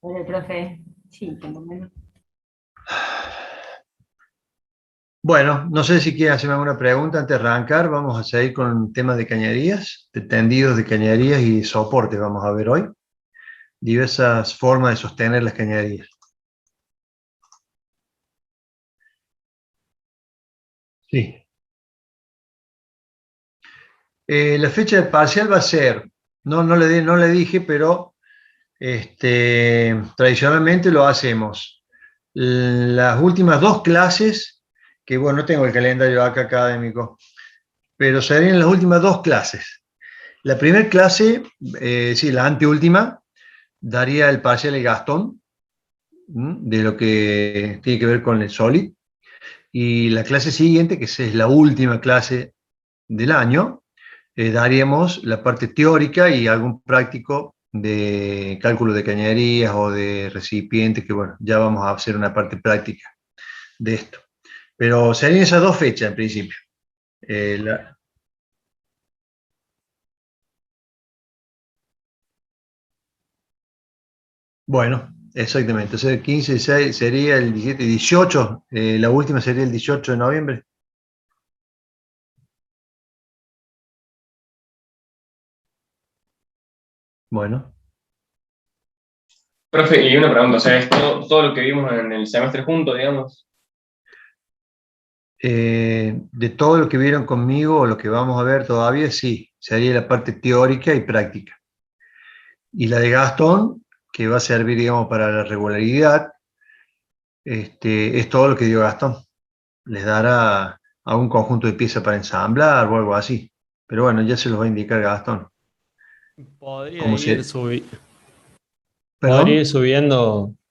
Hola, profe. Sí, por lo menos. Bueno, no sé si quieren hacerme alguna pregunta antes de arrancar. Vamos a seguir con temas de cañerías, de tendidos de cañerías y soporte. Vamos a ver hoy diversas formas de sostener las cañerías. Sí. La fecha del parcial va a ser, no le dije, pero tradicionalmente lo hacemos. Las últimas dos clases, que bueno, no tengo el calendario acá académico, pero serían las últimas dos clases. La primera clase, sí, la anteúltima, daría el parcial de Gastón, de lo que tiene que ver con el Solid. Y la clase siguiente, que es la última clase del año, daríamos la parte teórica y algún práctico de cálculo de cañerías o de recipientes, que bueno, ya vamos a hacer una parte práctica de esto. Pero serían esas dos fechas en principio. Eh, la- bueno, exactamente. O sea, el 15, 16 sería el 17, 18, la última sería el 18 de noviembre. Bueno, Profe, y una pregunta, o sea, es todo lo que vimos en el semestre juntos, digamos. de todo lo que vieron conmigo o lo que vamos a ver todavía, sí, sería la parte teórica y práctica. Y la de Gastón, que va a servir, digamos, para la regularidad, es todo lo que dio Gastón. Les dará a un conjunto de piezas para ensamblar o algo así. Pero bueno, ya se los va a indicar Gastón. Podría ¿Cómo ir, se? subi- ¿Perdón?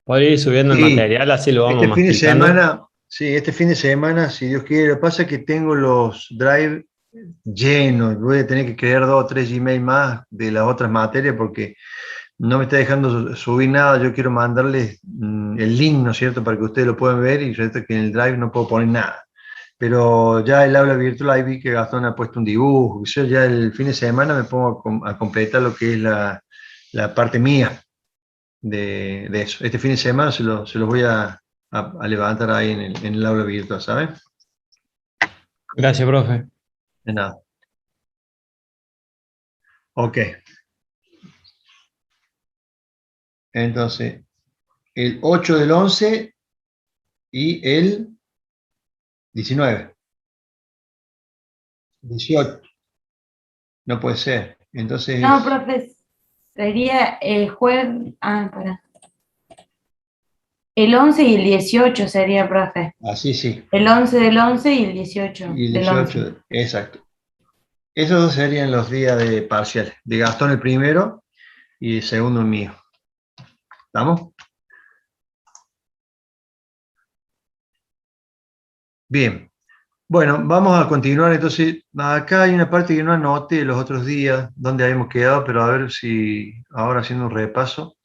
podría ir subiendo el Sí, material, así lo vamos este fin de masticando. semana, sí, este fin de semana, si Dios quiere, lo que pasa es que tengo los drive llenos. Voy a tener que crear 2 o 3 Gmail más de las otras materias porque no me está dejando subir nada. Yo quiero mandarles el link, ¿no es cierto?, para que ustedes lo puedan ver, y resulta que en el Drive no puedo poner nada. Pero ya el aula virtual, ahí vi que Gastón ha puesto un dibujo. Yo ya el fin de semana me pongo a completar lo que es la parte mía de eso. Este fin de semana se los voy a levantar ahí en el aula virtual, ¿saben? Gracias, profe. De nada. Ok, entonces, el 8 del 11 y el 19. 18. No puede ser. No, Entonces, profe, sería el jueves. Ah, para. El 11 y el 18 sería, profe. así sí. El 11 del 11 y el 18 Y el del 11. 18, exacto. Esos dos serían los días de parcial. De Gastón el primero y el segundo el mío. ¿Estamos? Bien. Bueno, vamos a continuar. Entonces, acá hay una parte que no anoté los otros días, donde habíamos quedado, pero a ver si ahora haciendo un repaso,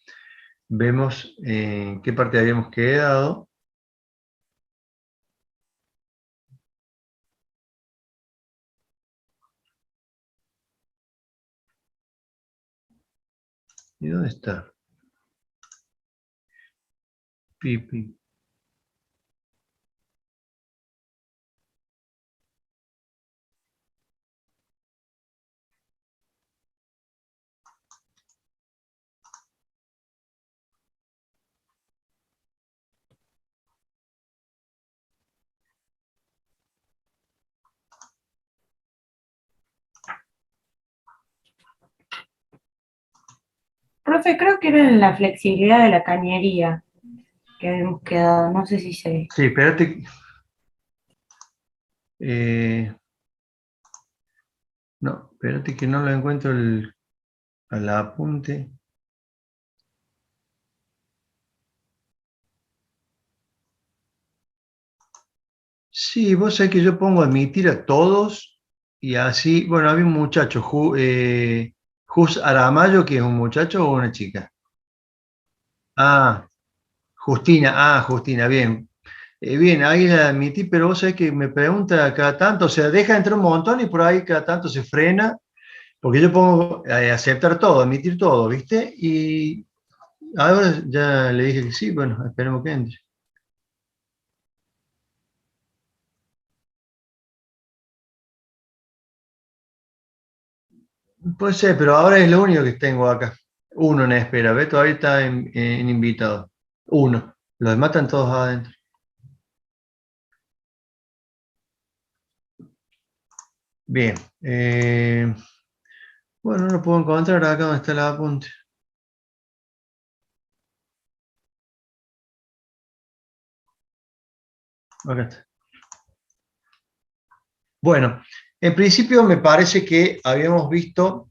vemos en qué parte habíamos quedado. ¿Y dónde está? Pipi. Profe, creo que era en la flexibilidad de la cañería que habíamos quedado. No sé si se. Sí, espérate. eh, no, espérate que no lo encuentro al apunte. Sí, vos sabés que yo pongo admitir a todos y así, bueno, había un muchacho, Jus Aramayo, que es un muchacho o una chica. Ah, Justina, bien. Bien, ahí la admití, pero vos sabés que me pregunta cada tanto, o sea, deja entrar un montón y por ahí cada tanto se frena, porque yo pongo aceptar todo, admitir todo, ¿viste? Ahora ya le dije que sí, bueno, esperemos que entre. Puede ser, pero ahora es lo único que tengo acá. Uno en espera, ¿ves? Todavía está en invitado. Uno. Los demás están todos adentro. Bien. Bueno, no lo puedo encontrar acá donde está el apunte. Acá está. Bueno, en principio me parece que habíamos visto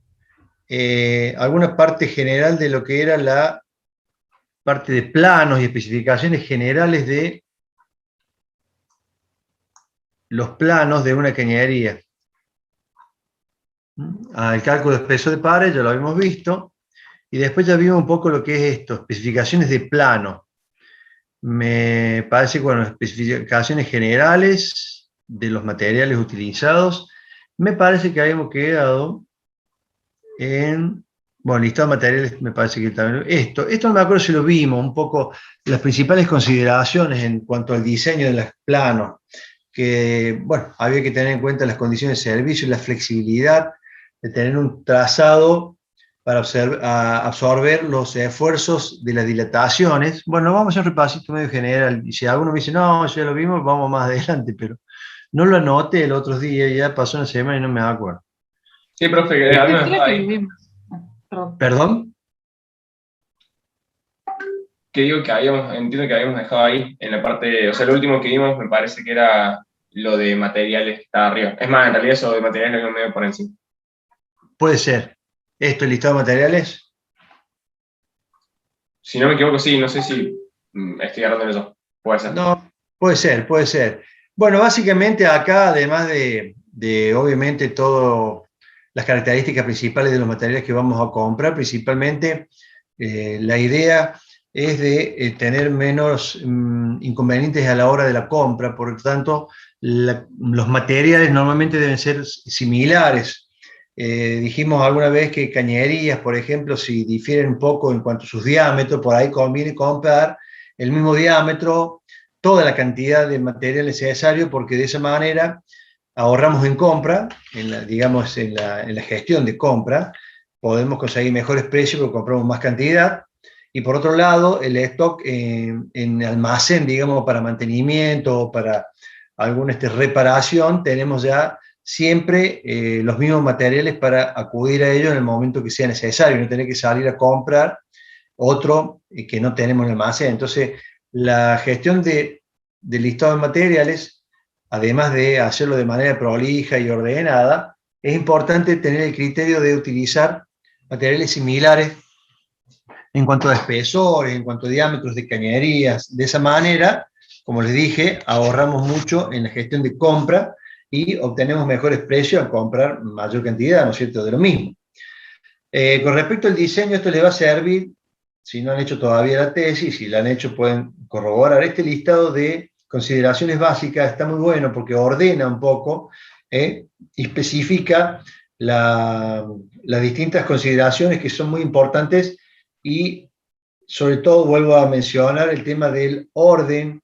alguna parte general de lo que era la parte de planos y especificaciones generales de los planos de una cañería. El cálculo de peso de pared ya lo habíamos visto, y después ya vimos un poco lo que es esto, especificaciones de plano. Me parece que, bueno, especificaciones generales de los materiales utilizados, me parece que habíamos quedado en, bueno, listado de materiales, me parece que también, esto no me acuerdo si lo vimos, un poco las principales consideraciones en cuanto al diseño de los planos, que, bueno, había que tener en cuenta las condiciones de servicio y la flexibilidad de tener un trazado para absorber los esfuerzos de las dilataciones. Bueno, vamos a hacer un repasito medio general, y si alguno me dice, no, ya lo vimos, vamos más adelante, pero no lo anoté el otro día, ya pasó una semana y no me acuerdo. Sí, profe, que a mí me Creo dejaba que lo ahí. vimos. Perdón. ¿Perdón? Que digo que entiendo que habíamos dejado ahí, en la parte, o sea, lo último que vimos me parece que era lo de materiales que estaba arriba. Es más, en realidad eso de materiales lo vimos medio por encima. Puede ser. ¿Esto es listado de materiales? Si no me equivoco, sí, no sé si estoy agarrando en eso. Puede ser. No, puede ser, puede ser. Bueno, básicamente acá, además de obviamente todas las características principales de los materiales que vamos a comprar, principalmente la idea es de tener menos inconvenientes a la hora de la compra, por lo tanto, los materiales normalmente deben ser similares. Dijimos alguna vez que cañerías, por ejemplo, si difieren un poco en cuanto a sus diámetros, por ahí conviene comprar el mismo diámetro, toda la cantidad de material necesario, porque de esa manera ahorramos en compra, digamos, en la gestión de compra, podemos conseguir mejores precios porque compramos más cantidad. Y por otro lado, el stock en almacén, digamos, para mantenimiento o para alguna reparación, tenemos ya siempre los mismos materiales para acudir a ellos en el momento que sea necesario, no tener que salir a comprar otro que no tenemos en el almacén. Entonces, la gestión del listado de materiales, además de hacerlo de manera prolija y ordenada, es importante tener el criterio de utilizar materiales similares en cuanto a espesores, en cuanto a diámetros de cañerías. De esa manera, como les dije, ahorramos mucho en la gestión de compra y obtenemos mejores precios al comprar mayor cantidad, ¿no es cierto?, de lo mismo. Con respecto al diseño, esto les va a servir, si no han hecho todavía la tesis, si la han hecho pueden corroborar. Este listado de consideraciones básicas está muy bueno porque ordena un poco y especifica las distintas consideraciones que son muy importantes, y sobre todo vuelvo a mencionar el tema del orden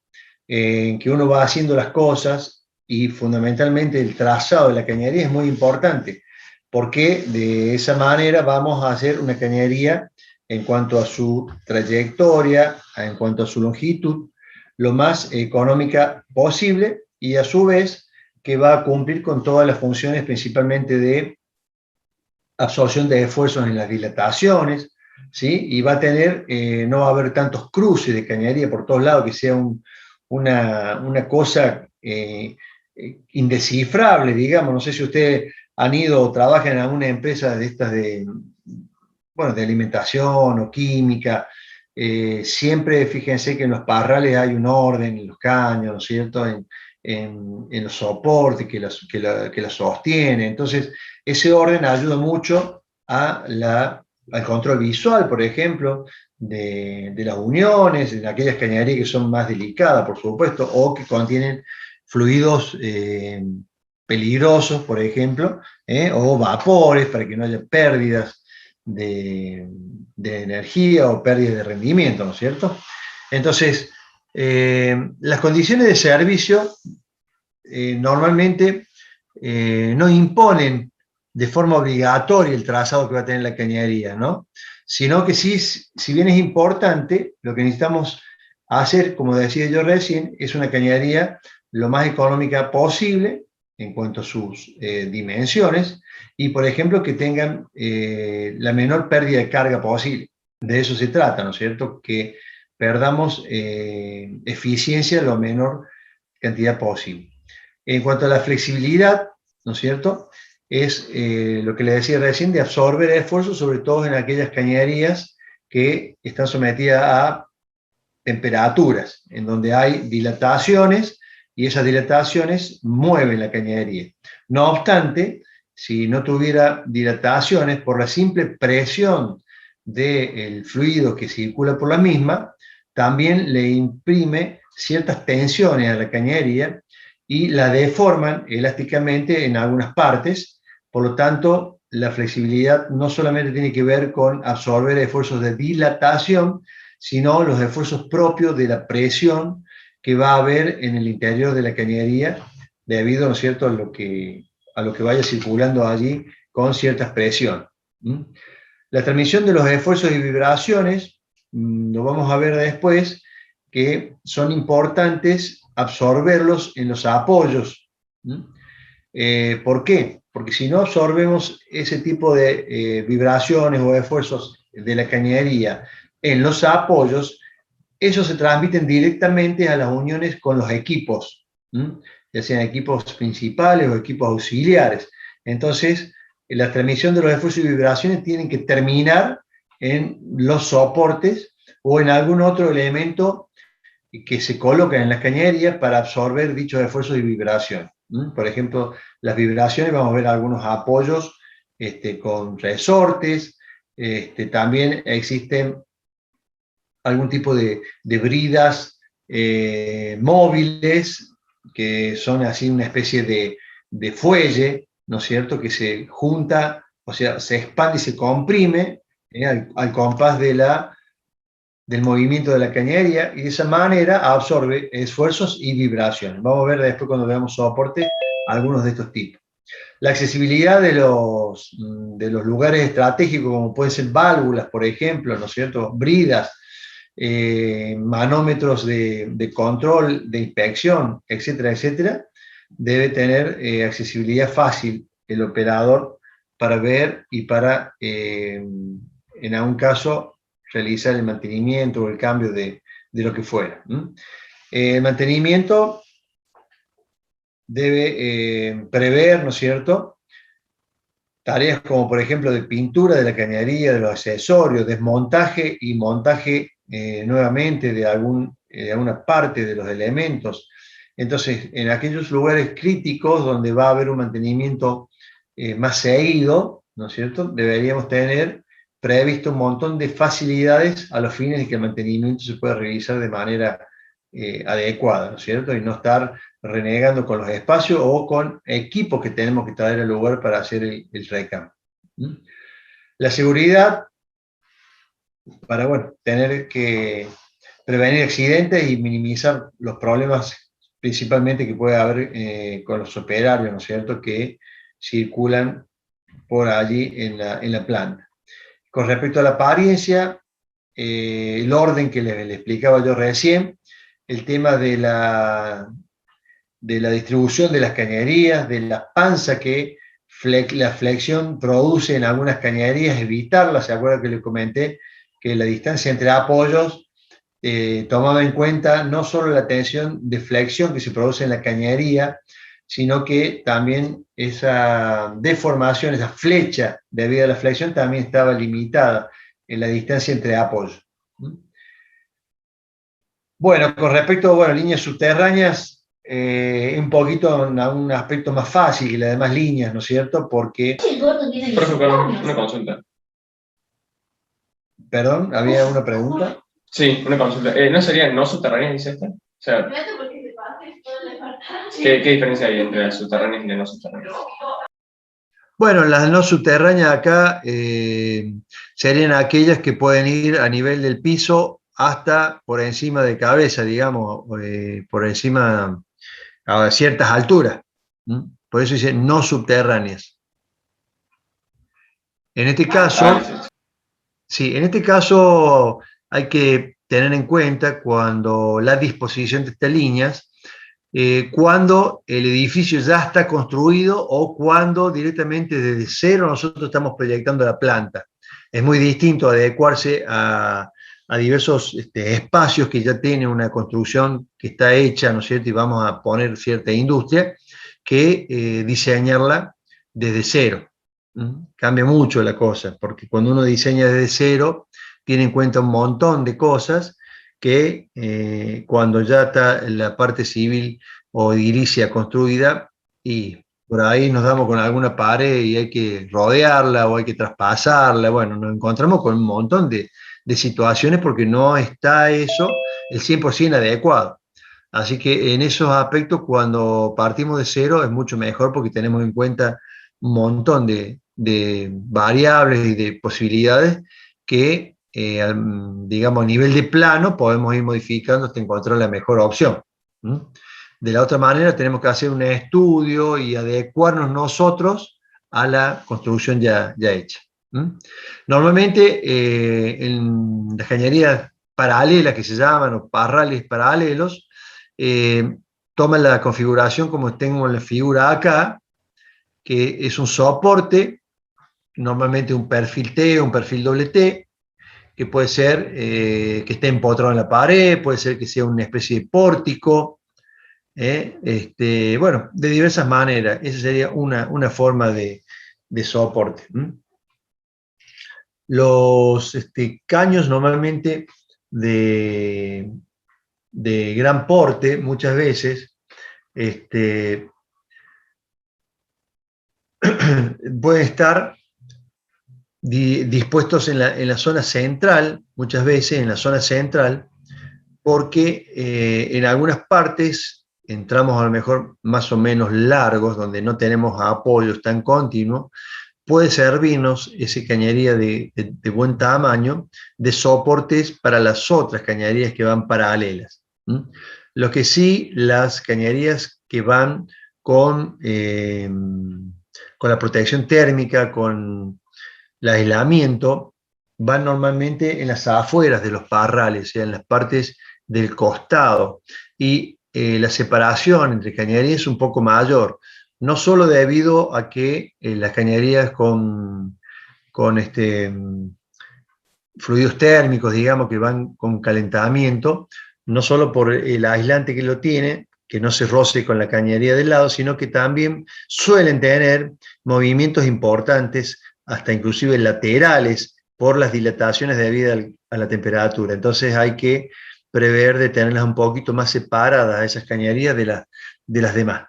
en que uno va haciendo las cosas, y fundamentalmente el trazado de la cañería es muy importante, porque de esa manera vamos a hacer una cañería en cuanto a su trayectoria, en cuanto a su longitud, lo más económica posible, y a su vez que va a cumplir con todas las funciones, principalmente de absorción de esfuerzos en las dilataciones, ¿sí? Y va a tener, no va a haber tantos cruces de cañería por todos lados, que sea una cosa indescifrable, digamos. No sé si ustedes han ido o trabajan en alguna empresa de estas bueno, de alimentación o química. Siempre fíjense que en los parrales hay un orden, en los caños, ¿no es cierto?, en los soportes que la sostiene. Entonces, ese orden ayuda mucho al control visual, por ejemplo, de las uniones, en aquellas cañerías que son más delicadas, por supuesto, o que contienen fluidos peligrosos, por ejemplo, o vapores, para que no haya pérdidas de energía o pérdida de rendimiento, ¿no es cierto? Entonces, las condiciones de servicio normalmente no imponen de forma obligatoria el trazado que va a tener la cañería, ¿no? Sino que sí, si bien es importante, lo que necesitamos hacer, como decía yo recién, es una cañería lo más económica posible en cuanto a sus dimensiones y, por ejemplo, que tengan la menor pérdida de carga posible. De eso se trata, ¿no es cierto? Que perdamos eficiencia lo menor cantidad posible. En cuanto a la flexibilidad, ¿no es cierto? Es lo que le decía recién, de absorber esfuerzos, sobre todo en aquellas cañerías que están sometidas a temperaturas, en donde hay dilataciones y esas dilataciones mueven la cañería. No obstante, si no tuviera dilataciones, por la simple presión del fluido que circula por la misma, también le imprime ciertas tensiones a la cañería y la deforman elásticamente en algunas partes. Por lo tanto, la flexibilidad no solamente tiene que ver con absorber esfuerzos de dilatación, sino los esfuerzos propios de la presión que va a haber en el interior de la cañería, debido, ¿no es cierto?, a lo que vaya circulando allí con cierta presión. La transmisión de los esfuerzos y vibraciones, lo vamos a ver después, que son importantes absorberlos en los apoyos. ¿Por qué? Porque si no absorbemos ese tipo de vibraciones o esfuerzos de la cañería en los apoyos, esos se transmiten directamente a las uniones con los equipos, ya sean equipos principales o equipos auxiliares. Entonces, la transmisión de los esfuerzos y vibraciones tienen que terminar en los soportes o en algún otro elemento que se coloca en las cañerías para absorber dichos esfuerzos y vibraciones. Por ejemplo, las vibraciones, vamos a ver algunos apoyos con resortes, también existen algún tipo de bridas móviles, que son así una especie de fuelle, ¿no es cierto?, que se junta, o sea, se expande y se comprime al compás del movimiento de la cañería, y de esa manera absorbe esfuerzos y vibraciones. Vamos a ver después, cuando veamos soporte, algunos de estos tipos. La accesibilidad de los lugares estratégicos, como pueden ser válvulas, por ejemplo, ¿no es cierto?, bridas, manómetros de control, de inspección, etcétera, etcétera, debe tener accesibilidad fácil el operador para ver y para, en algún caso, realizar el mantenimiento o el cambio de lo que fuera. El mantenimiento debe prever, ¿no es cierto?, tareas como, por ejemplo, de pintura de la cañería, de los accesorios, desmontaje y montaje nuevamente de alguna parte de los elementos. Entonces, en aquellos lugares críticos donde va a haber un mantenimiento más seguido, ¿no es cierto?, deberíamos tener previsto un montón de facilidades a los fines de que el mantenimiento se pueda realizar de manera adecuada, ¿no es cierto?, y no estar renegando con los espacios o con equipos que tenemos que traer al lugar para hacer el recambio. La seguridad, para, bueno, tener que prevenir accidentes y minimizar los problemas principalmente que puede haber con los operarios, ¿no es cierto?, que circulan por allí en la planta. Con respecto a la apariencia, el orden que le explicaba yo recién, el tema de la distribución de las cañerías, de la panza que la flexión produce en algunas cañerías, evitarla. ¿Se acuerdan que le comenté que la distancia entre apoyos tomaba en cuenta no solo la tensión de flexión que se produce en la cañería, sino que también esa deformación, esa flecha debido a la flexión, también estaba limitada en la distancia entre apoyos. Bueno, con respecto a líneas subterráneas, un poquito en un aspecto más fácil que las demás líneas, ¿no es cierto? Porque... Profe, perdón, una consulta. Perdón, ¿había una pregunta? Sí, una consulta. ¿No serían no subterráneas, dice esta? O sea, ¿qué diferencia hay entre las subterráneas y las no subterráneas? Bueno, las no subterráneas acá serían aquellas que pueden ir a nivel del piso hasta por encima de cabeza, digamos, por encima a ciertas alturas. ¿Mm? Por eso dice no subterráneas. En este caso, sí, en este caso hay que tener en cuenta cuando la disposición de estas líneas, cuando el edificio ya está construido o cuando directamente desde cero nosotros estamos proyectando la planta. Es muy distinto adecuarse a diversos espacios que ya tienen una construcción que está hecha, ¿no es cierto? Y vamos a poner cierta industria, que diseñarla desde cero. Cambia mucho la cosa, porque cuando uno diseña desde cero, tiene en cuenta un montón de cosas que cuando ya está la parte civil o edilicia construida, y por ahí nos damos con alguna pared y hay que rodearla o hay que traspasarla, bueno, nos encontramos con un montón de situaciones porque no está eso el 100% adecuado. Así que en esos aspectos, cuando partimos de cero, es mucho mejor porque tenemos en cuenta un montón de variables y de posibilidades que, digamos, a nivel de plano podemos ir modificando hasta encontrar la mejor opción. De la otra manera, tenemos que hacer un estudio y adecuarnos nosotros a la construcción ya hecha. Normalmente, en las cañerías paralelas que se llaman, o parrales paralelos, toman la configuración como tengo en la figura acá, que es un soporte, normalmente un perfil T o un perfil doble T, que puede ser que esté empotrado en la pared, puede ser que sea una especie de pórtico, bueno, de diversas maneras. Esa sería una forma de soporte. Los caños normalmente de gran porte, muchas veces, pueden estar dispuestos en la zona central, muchas veces en la zona central, porque en algunas partes entramos a lo mejor más o menos largos, donde no tenemos apoyos tan continuos, puede servirnos esa cañería de buen tamaño de soportes para las otras cañerías que van paralelas. Lo que sí, las cañerías que van con la protección térmica, con el aislamiento, van normalmente en las afueras de los parrales, o sea, en las partes del costado, y la separación entre cañerías es un poco mayor, no solo debido a que las cañerías con fluidos térmicos, digamos, que van con calentamiento, no solo por el aislante que lo tiene, que no se roce con la cañería del lado, sino que también suelen tener movimientos importantes, hasta inclusive laterales, por las dilataciones debidas a la temperatura. Entonces hay que prever de tenerlas un poquito más separadas a esas cañerías de las demás.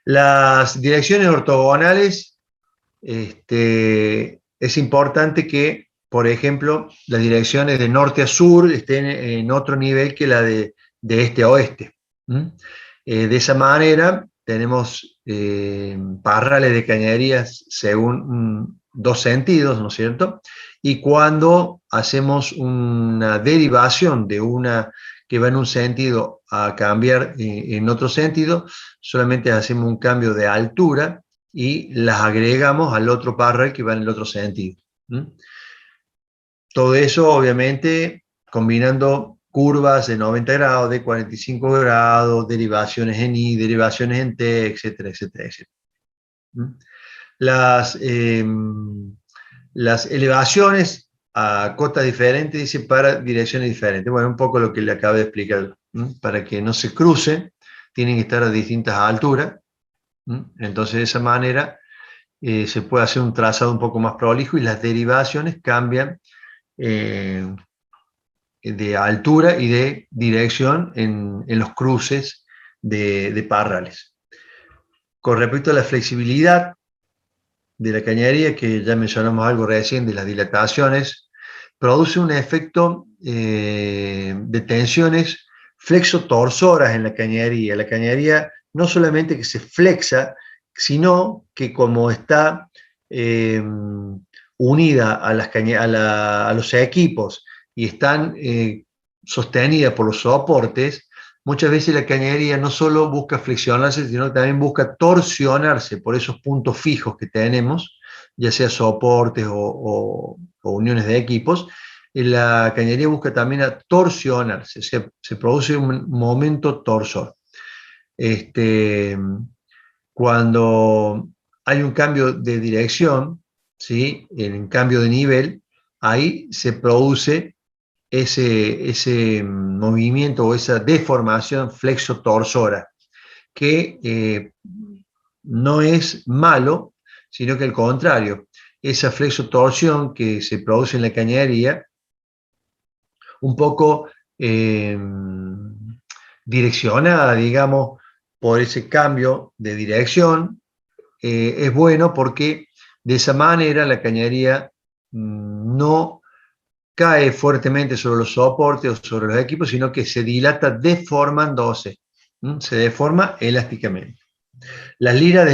Las direcciones ortogonales, es importante que, por ejemplo, las direcciones de norte a sur estén en otro nivel que la de este a oeste. De esa manera tenemos parrales de cañerías según dos sentidos, ¿no es cierto? Y cuando hacemos una derivación de una que va en un sentido a cambiar en otro sentido, solamente hacemos un cambio de altura y las agregamos al otro parral que va en el otro sentido. Todo eso, obviamente, combinando curvas de 90 grados, de 45 grados, derivaciones en I, derivaciones en T, etcétera, etcétera, etcétera. Las elevaciones a cotas diferentes, dice, para direcciones diferentes. Bueno, un poco lo que le acabo de explicar. Para que no se crucen, tienen que estar a distintas alturas. Entonces, de esa manera se puede hacer un trazado un poco más prolijo y las derivaciones cambian de altura y de dirección en los cruces de parrales. Con respecto a la flexibilidad de la cañería, que ya mencionamos algo recién de las dilataciones, produce un efecto de tensiones flexotorsoras en la cañería. La cañería no solamente que se flexa sino que como está unida a los equipos y están sostenidas por los soportes, muchas veces la cañería no solo busca flexionarse, sino que también busca torsionarse por esos puntos fijos que tenemos, ya sea soportes o uniones de equipos. La cañería busca también a torsionarse, se produce un momento torsor. Cuando hay un cambio de dirección, ¿sí? En cambio de nivel, ahí se produce ese movimiento o esa deformación flexotorsora, que no es malo, sino que al contrario, esa flexotorsión que se produce en la cañería, un poco direccionada, digamos, por ese cambio de dirección, es bueno porque de esa manera la cañería no cae fuertemente sobre los soportes o sobre los equipos, sino que se dilata deformándose, se deforma elásticamente. Las liras de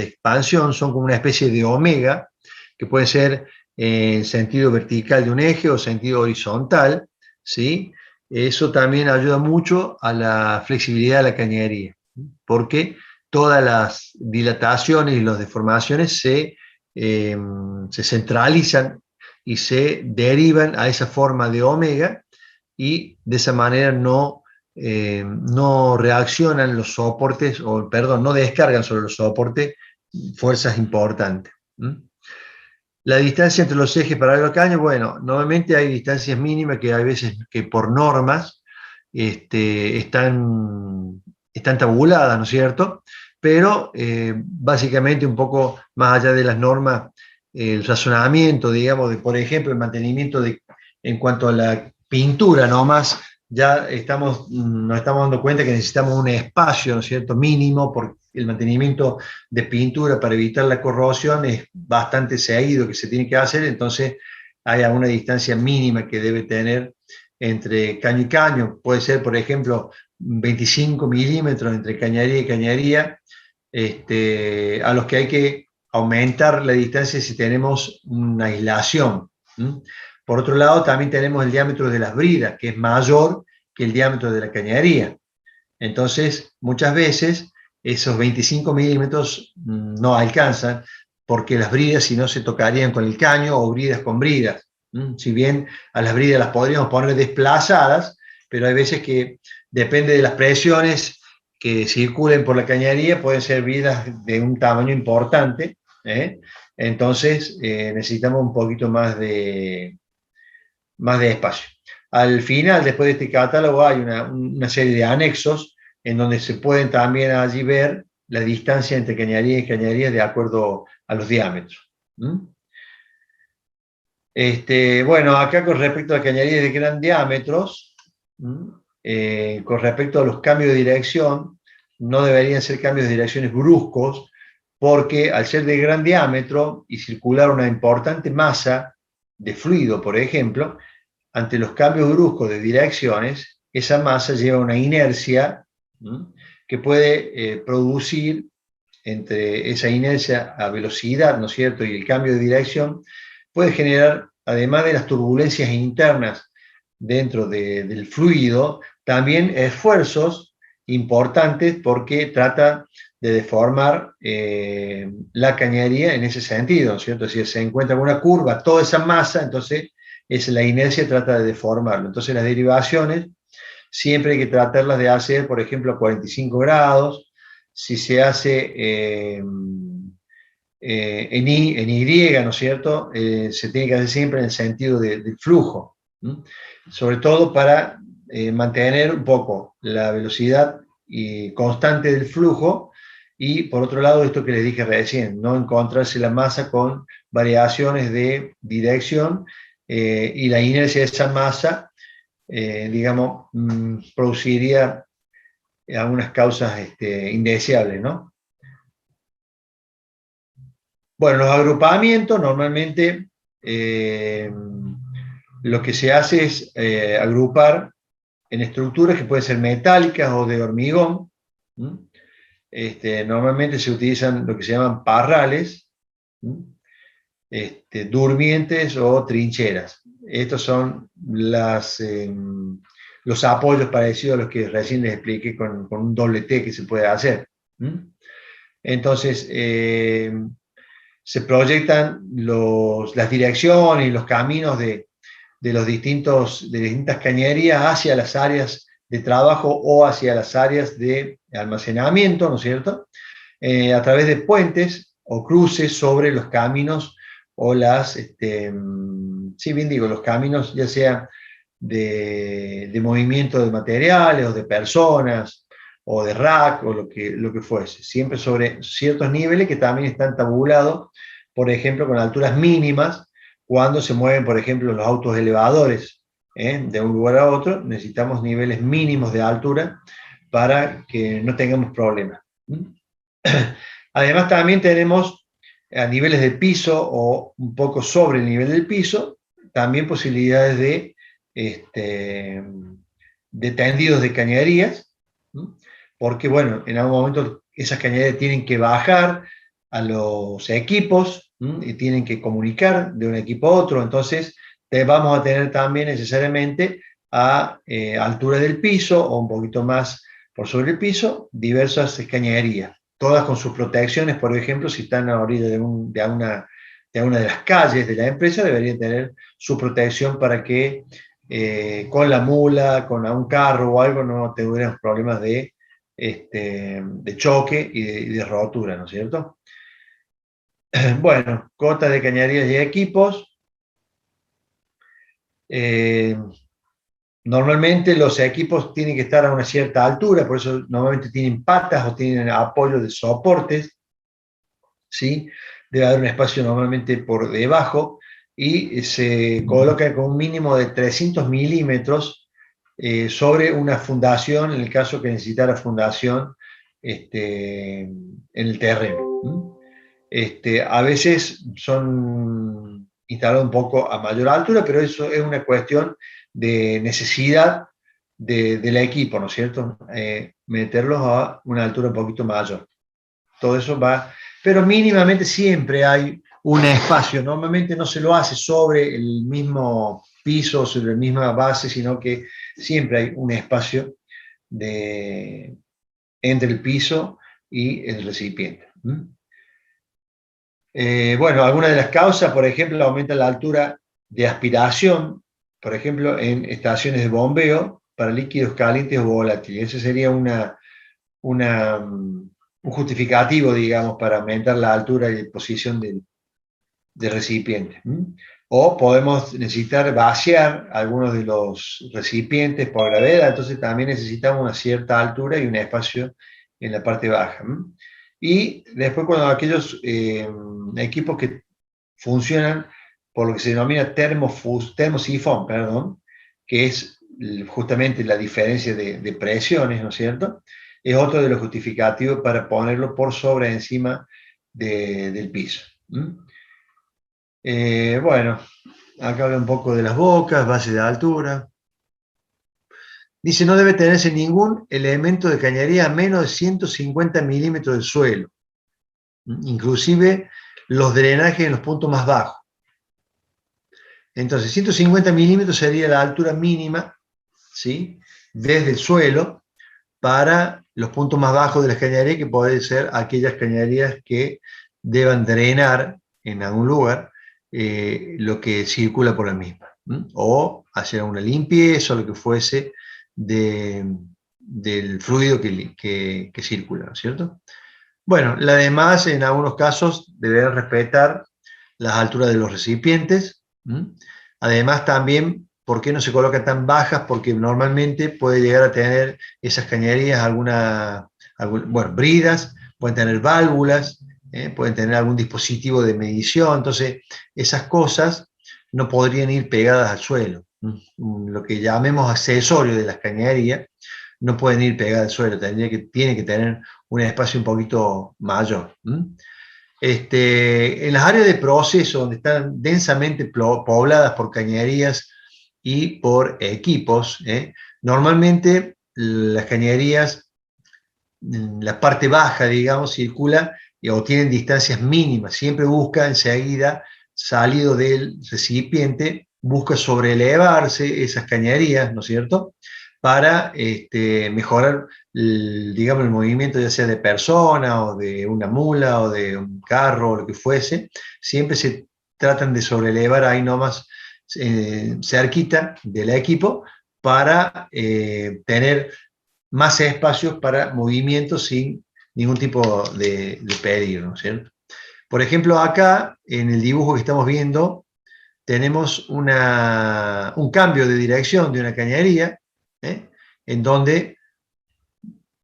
expansión son como una especie de omega, que puede ser en sentido vertical de un eje o sentido horizontal, ¿sí? Eso también ayuda mucho a la flexibilidad de la cañería, porque todas las dilataciones y las deformaciones se centralizan y se derivan a esa forma de omega, y de esa manera no reaccionan los soportes, o perdón, no descargan sobre los soportes fuerzas importantes. La distancia entre los ejes paralelo al caño, bueno, normalmente hay distancias mínimas que hay veces que por normas están tabuladas, ¿no es cierto? Pero básicamente un poco más allá de las normas, el razonamiento, digamos, de, por ejemplo, el mantenimiento en cuanto a la pintura nomás, ya nos estamos dando cuenta que necesitamos un espacio, ¿no es cierto?, mínimo, porque el mantenimiento de pintura para evitar la corrosión es bastante seguido que se tiene que hacer, entonces hay una distancia mínima que debe tener entre caño y caño. Puede ser, por ejemplo, 25 milímetros entre cañería y cañería, a los que hay que aumentar la distancia si tenemos una aislación. Por otro lado, también tenemos el diámetro de las bridas, que es mayor que el diámetro de la cañería. Entonces, muchas veces esos 25 milímetros no alcanzan, porque las bridas si no se tocarían con el caño, o bridas con bridas. Si bien a las bridas las podríamos poner desplazadas, pero hay veces que depende de las presiones que circulen por la cañería, pueden ser bridas de un tamaño importante, entonces necesitamos un poquito más de espacio. Al final, después de este catálogo, hay una serie de anexos en donde se pueden también allí ver la distancia entre cañería y cañería de acuerdo a los diámetros. Bueno, acá con respecto a cañerías de gran diámetros, con respecto a los cambios de dirección, no deberían ser cambios de direcciones bruscos, porque al ser de gran diámetro y circular una importante masa de fluido, por ejemplo, ante los cambios bruscos de direcciones, esa masa lleva una inercia que puede producir, entre esa inercia a velocidad, ¿no es cierto?, y el cambio de dirección, puede generar, además de las turbulencias internas dentro del fluido, también esfuerzos importantes, porque trata de deformar la cañería en ese sentido, ¿no es cierto? Si se encuentra una curva, toda esa masa, entonces la inercia trata de deformarlo. Entonces las derivaciones siempre hay que tratarlas de hacer, por ejemplo, a 45 grados. Si se hace en Y, ¿no es cierto?, se tiene que hacer siempre en el sentido del flujo, sobre todo para mantener un poco la velocidad constante del flujo, y por otro lado, esto que les dije recién, no encontrarse la masa con variaciones de dirección, y la inercia de esa masa, digamos, produciría algunas causas indeseables, ¿no? Bueno, los agrupamientos normalmente lo que se hace es agrupar en estructuras que pueden ser metálicas o de hormigón, Normalmente se utilizan lo que se llaman parrales, durmientes o trincheras. Estos son los apoyos parecidos a los que recién les expliqué con un doble T que se puede hacer. Entonces, se proyectan las direcciones y los caminos de las distintas cañerías hacia las áreas de trabajo o hacia las áreas de almacenamiento, ¿no es cierto? A través de puentes o cruces sobre los caminos o sí, bien digo, los caminos ya sea de movimiento de materiales o de personas o de rack o lo que fuese, siempre sobre ciertos niveles que también están tabulados, por ejemplo, con alturas mínimas, cuando se mueven, por ejemplo, los autos elevadores de un lugar a otro, necesitamos niveles mínimos de altura para que no tengamos problemas. Además, también tenemos a niveles de piso o un poco sobre el nivel del piso, también posibilidades de tendidos de cañerías, porque, bueno, en algún momento esas cañerías tienen que bajar a los equipos y tienen que comunicar de un equipo a otro, entonces vamos a tener también necesariamente a altura del piso o un poquito más por sobre el piso, diversas cañerías, todas con sus protecciones. Por ejemplo, si están a orilla de una de las calles de la empresa, deberían tener su protección para que con la mula, con un carro o algo, no tuvieran problemas de choque y de rotura, ¿no es cierto? Bueno, cotas de cañerías y equipos. Normalmente los equipos tienen que estar a una cierta altura, por eso normalmente tienen patas o tienen apoyo de soportes, ¿sí? Debe haber un espacio normalmente por debajo y se coloca con un mínimo de 300 milímetros sobre una fundación, en el caso que necesitara fundación en el terreno. A veces son instalados un poco a mayor altura, pero eso es una cuestión de necesidad del equipo, ¿no es cierto? Meterlos a una altura un poquito mayor. Todo eso va, pero mínimamente siempre hay un espacio. Normalmente no se lo hace sobre el mismo piso, sobre la misma base, sino que siempre hay un espacio entre el piso y el recipiente. Bueno, algunas de las causas, por ejemplo, aumenta la altura de aspiración, por ejemplo, en estaciones de bombeo para líquidos calientes o volátiles. Ese sería un justificativo, digamos, para aumentar la altura y posición del recipiente. O podemos necesitar vaciar algunos de los recipientes por gravedad, entonces también necesitamos una cierta altura y un espacio en la parte baja. Y después cuando aquellos equipos que funcionan por lo que se denomina termosifón, perdón, que es justamente la diferencia de presiones, ¿no es cierto? Es otro de los justificativos para ponerlo por sobre encima del piso. Bueno, acá habla un poco de las bocas, base de altura. Dice, no debe tenerse ningún elemento de cañería a menos de 150 milímetros del suelo, inclusive los drenajes en los puntos más bajos. Entonces, 150 milímetros sería la altura mínima, ¿sí?, desde el suelo para los puntos más bajos de las cañerías, que pueden ser aquellas cañerías que deban drenar en algún lugar lo que circula por la misma, o hacer una limpieza o lo que fuese del fluido que circula, ¿no es cierto? Bueno, además, en algunos casos, deberán respetar las alturas de los recipientes. Además, también, ¿por qué no se colocan tan bajas? Porque normalmente puede llegar a tener esas cañerías bueno, bridas, pueden tener válvulas, pueden tener algún dispositivo de medición, entonces esas cosas no podrían ir pegadas al suelo. Lo que llamemos accesorio de las cañerías no pueden ir pegadas al suelo, tiene que tener un espacio un poquito mayor. En las áreas de proceso, donde están densamente pobladas por cañerías y por equipos, normalmente las cañerías la parte baja, digamos, circula o tienen distancias mínimas, siempre busca enseguida, salido del recipiente, busca sobrelevarse esas cañerías, ¿no es cierto?, para mejorar, digamos, el movimiento ya sea de persona o de una mula o de un carro o lo que fuese, siempre se tratan de sobrelevar ahí nomás cerquita del equipo para tener más espacios para movimiento sin ningún tipo de peligro, ¿no es cierto? Por ejemplo, acá, en el dibujo que estamos viendo, tenemos un cambio de dirección de una cañería, en donde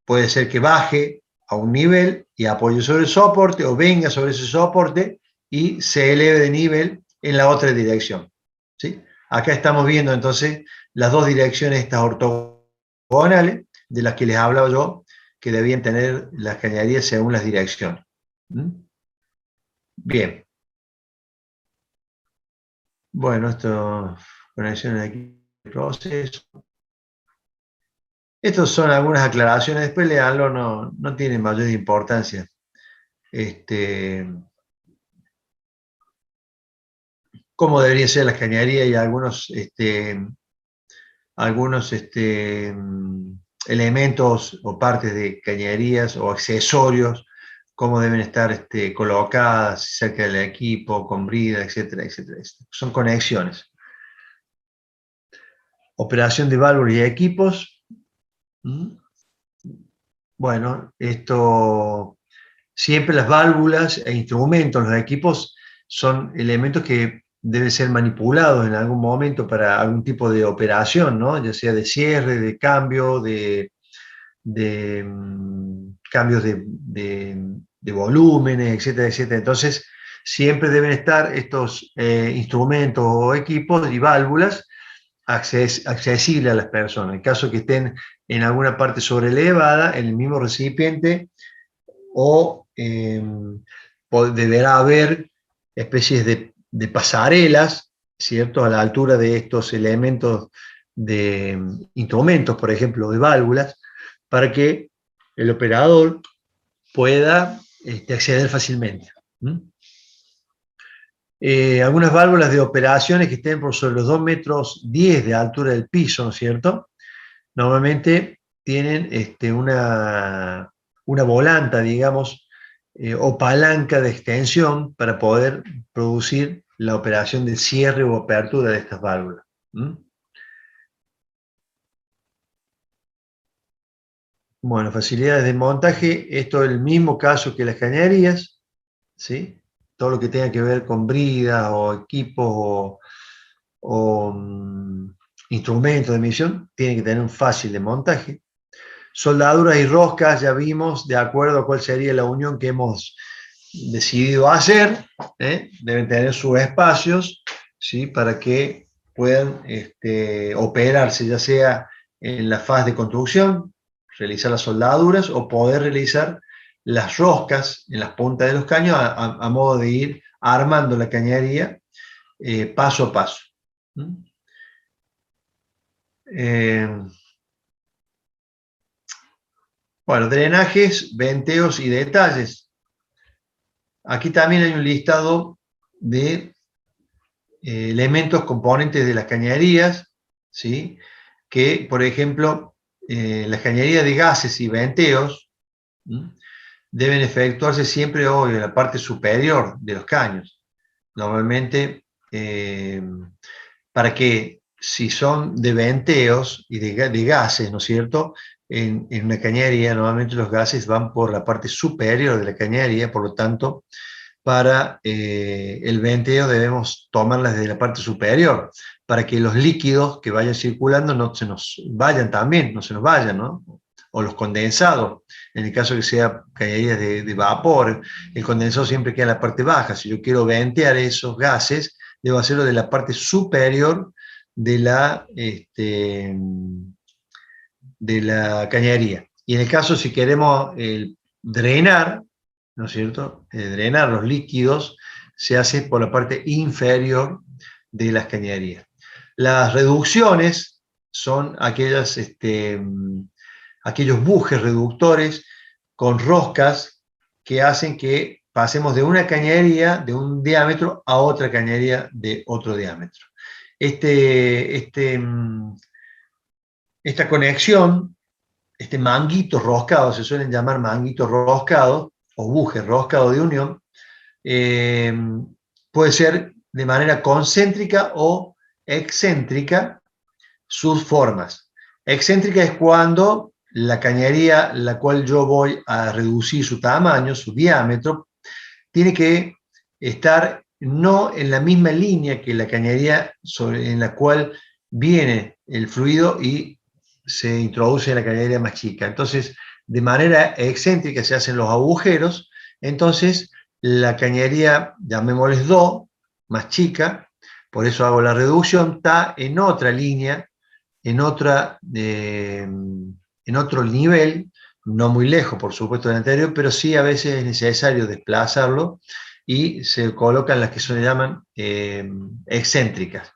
puede ser que baje a un nivel y apoye sobre el soporte, o venga sobre ese soporte y se eleve de nivel en la otra dirección, ¿sí? Acá estamos viendo entonces las dos direcciones estas ortogonales, de las que les hablaba yo, que debían tener las cañerías según las direcciones. Bien. Bueno, esto, conexiones aquí, proceso. Estas son algunas aclaraciones, después leanlo, no tiene mayor importancia. Cómo deberían ser las cañerías y algunos elementos o partes de cañerías o accesorios, cómo deben estar colocadas cerca del equipo, con brida, etcétera, etcétera. Son conexiones. Operación de válvulas y equipos. Bueno, esto, siempre las válvulas e instrumentos, los equipos, son elementos que deben ser manipulados en algún momento para algún tipo de operación, ¿no? Ya sea de cierre, de cambio, de cambios de volúmenes, etcétera, etcétera. Entonces, siempre deben estar estos instrumentos o equipos y válvulas accesibles a las personas. En caso que estén en alguna parte sobrelevada, en el mismo recipiente, o deberá haber especies de pasarelas, ¿cierto?, a la altura de estos elementos de instrumentos, por ejemplo, de válvulas, para que el operador pueda acceder fácilmente. Algunas válvulas de operaciones que estén por sobre los 2,10 metros de altura del piso, ¿no es cierto?, normalmente tienen una volanta, digamos, o palanca de extensión para poder producir la operación de cierre o apertura de estas válvulas. Bueno, facilidades de montaje, esto es el mismo caso que las cañerías, ¿sí? Todo lo que tenga que ver con bridas o equipos o instrumentos de emisión tiene que tener un fácil de montaje. Soldaduras y roscas, ya vimos, de acuerdo a cuál sería la unión que hemos decidido hacer, deben tener sus espacios, ¿sí?, para que puedan operarse, ya sea en la fase de construcción, realizar las soldaduras, o poder realizar las roscas en las puntas de los caños a modo de ir armando la cañería paso a paso. Bueno, drenajes, venteos y detalles. Aquí también hay un listado de elementos componentes de las cañerías, ¿sí?, que, por ejemplo, las cañerías de gases y venteos deben efectuarse siempre hoy en la parte superior de los caños. Normalmente, para que, si son de venteos y de gases, ¿no es cierto?, en una cañería normalmente los gases van por la parte superior de la cañería, por lo tanto, para el venteo debemos tomarlas desde la parte superior, para que los líquidos que vayan circulando no se nos vayan también, no se nos vayan, ¿no? O los condensados, en el caso que sea cañerías de vapor, el condensado siempre queda en la parte baja. Si yo quiero ventear esos gases, debo hacerlo de la parte superior de la cañería. Y en el caso, si queremos drenar, ¿no es cierto?, drenar los líquidos, se hace por la parte inferior de las cañerías. Las reducciones son aquellos bujes reductores con roscas que hacen que pasemos de una cañería de un diámetro a otra cañería de otro diámetro. Esta conexión, este manguito roscado, se suelen llamar manguitos roscados o bujes roscados de unión, puede ser de manera concéntrica o excéntrica sus formas. Excéntrica es cuando la cañería, la cual yo voy a reducir su tamaño, su diámetro, tiene que estar no en la misma línea que la cañería en la cual viene el fluido y se introduce en la cañería más chica. Entonces, de manera excéntrica se hacen los agujeros, entonces la cañería, llamémosles do, más chica, por eso hago la reducción, está en otra línea, en otro nivel, no muy lejos, por supuesto, del anterior, pero sí a veces es necesario desplazarlo y se colocan las que se llaman excéntricas.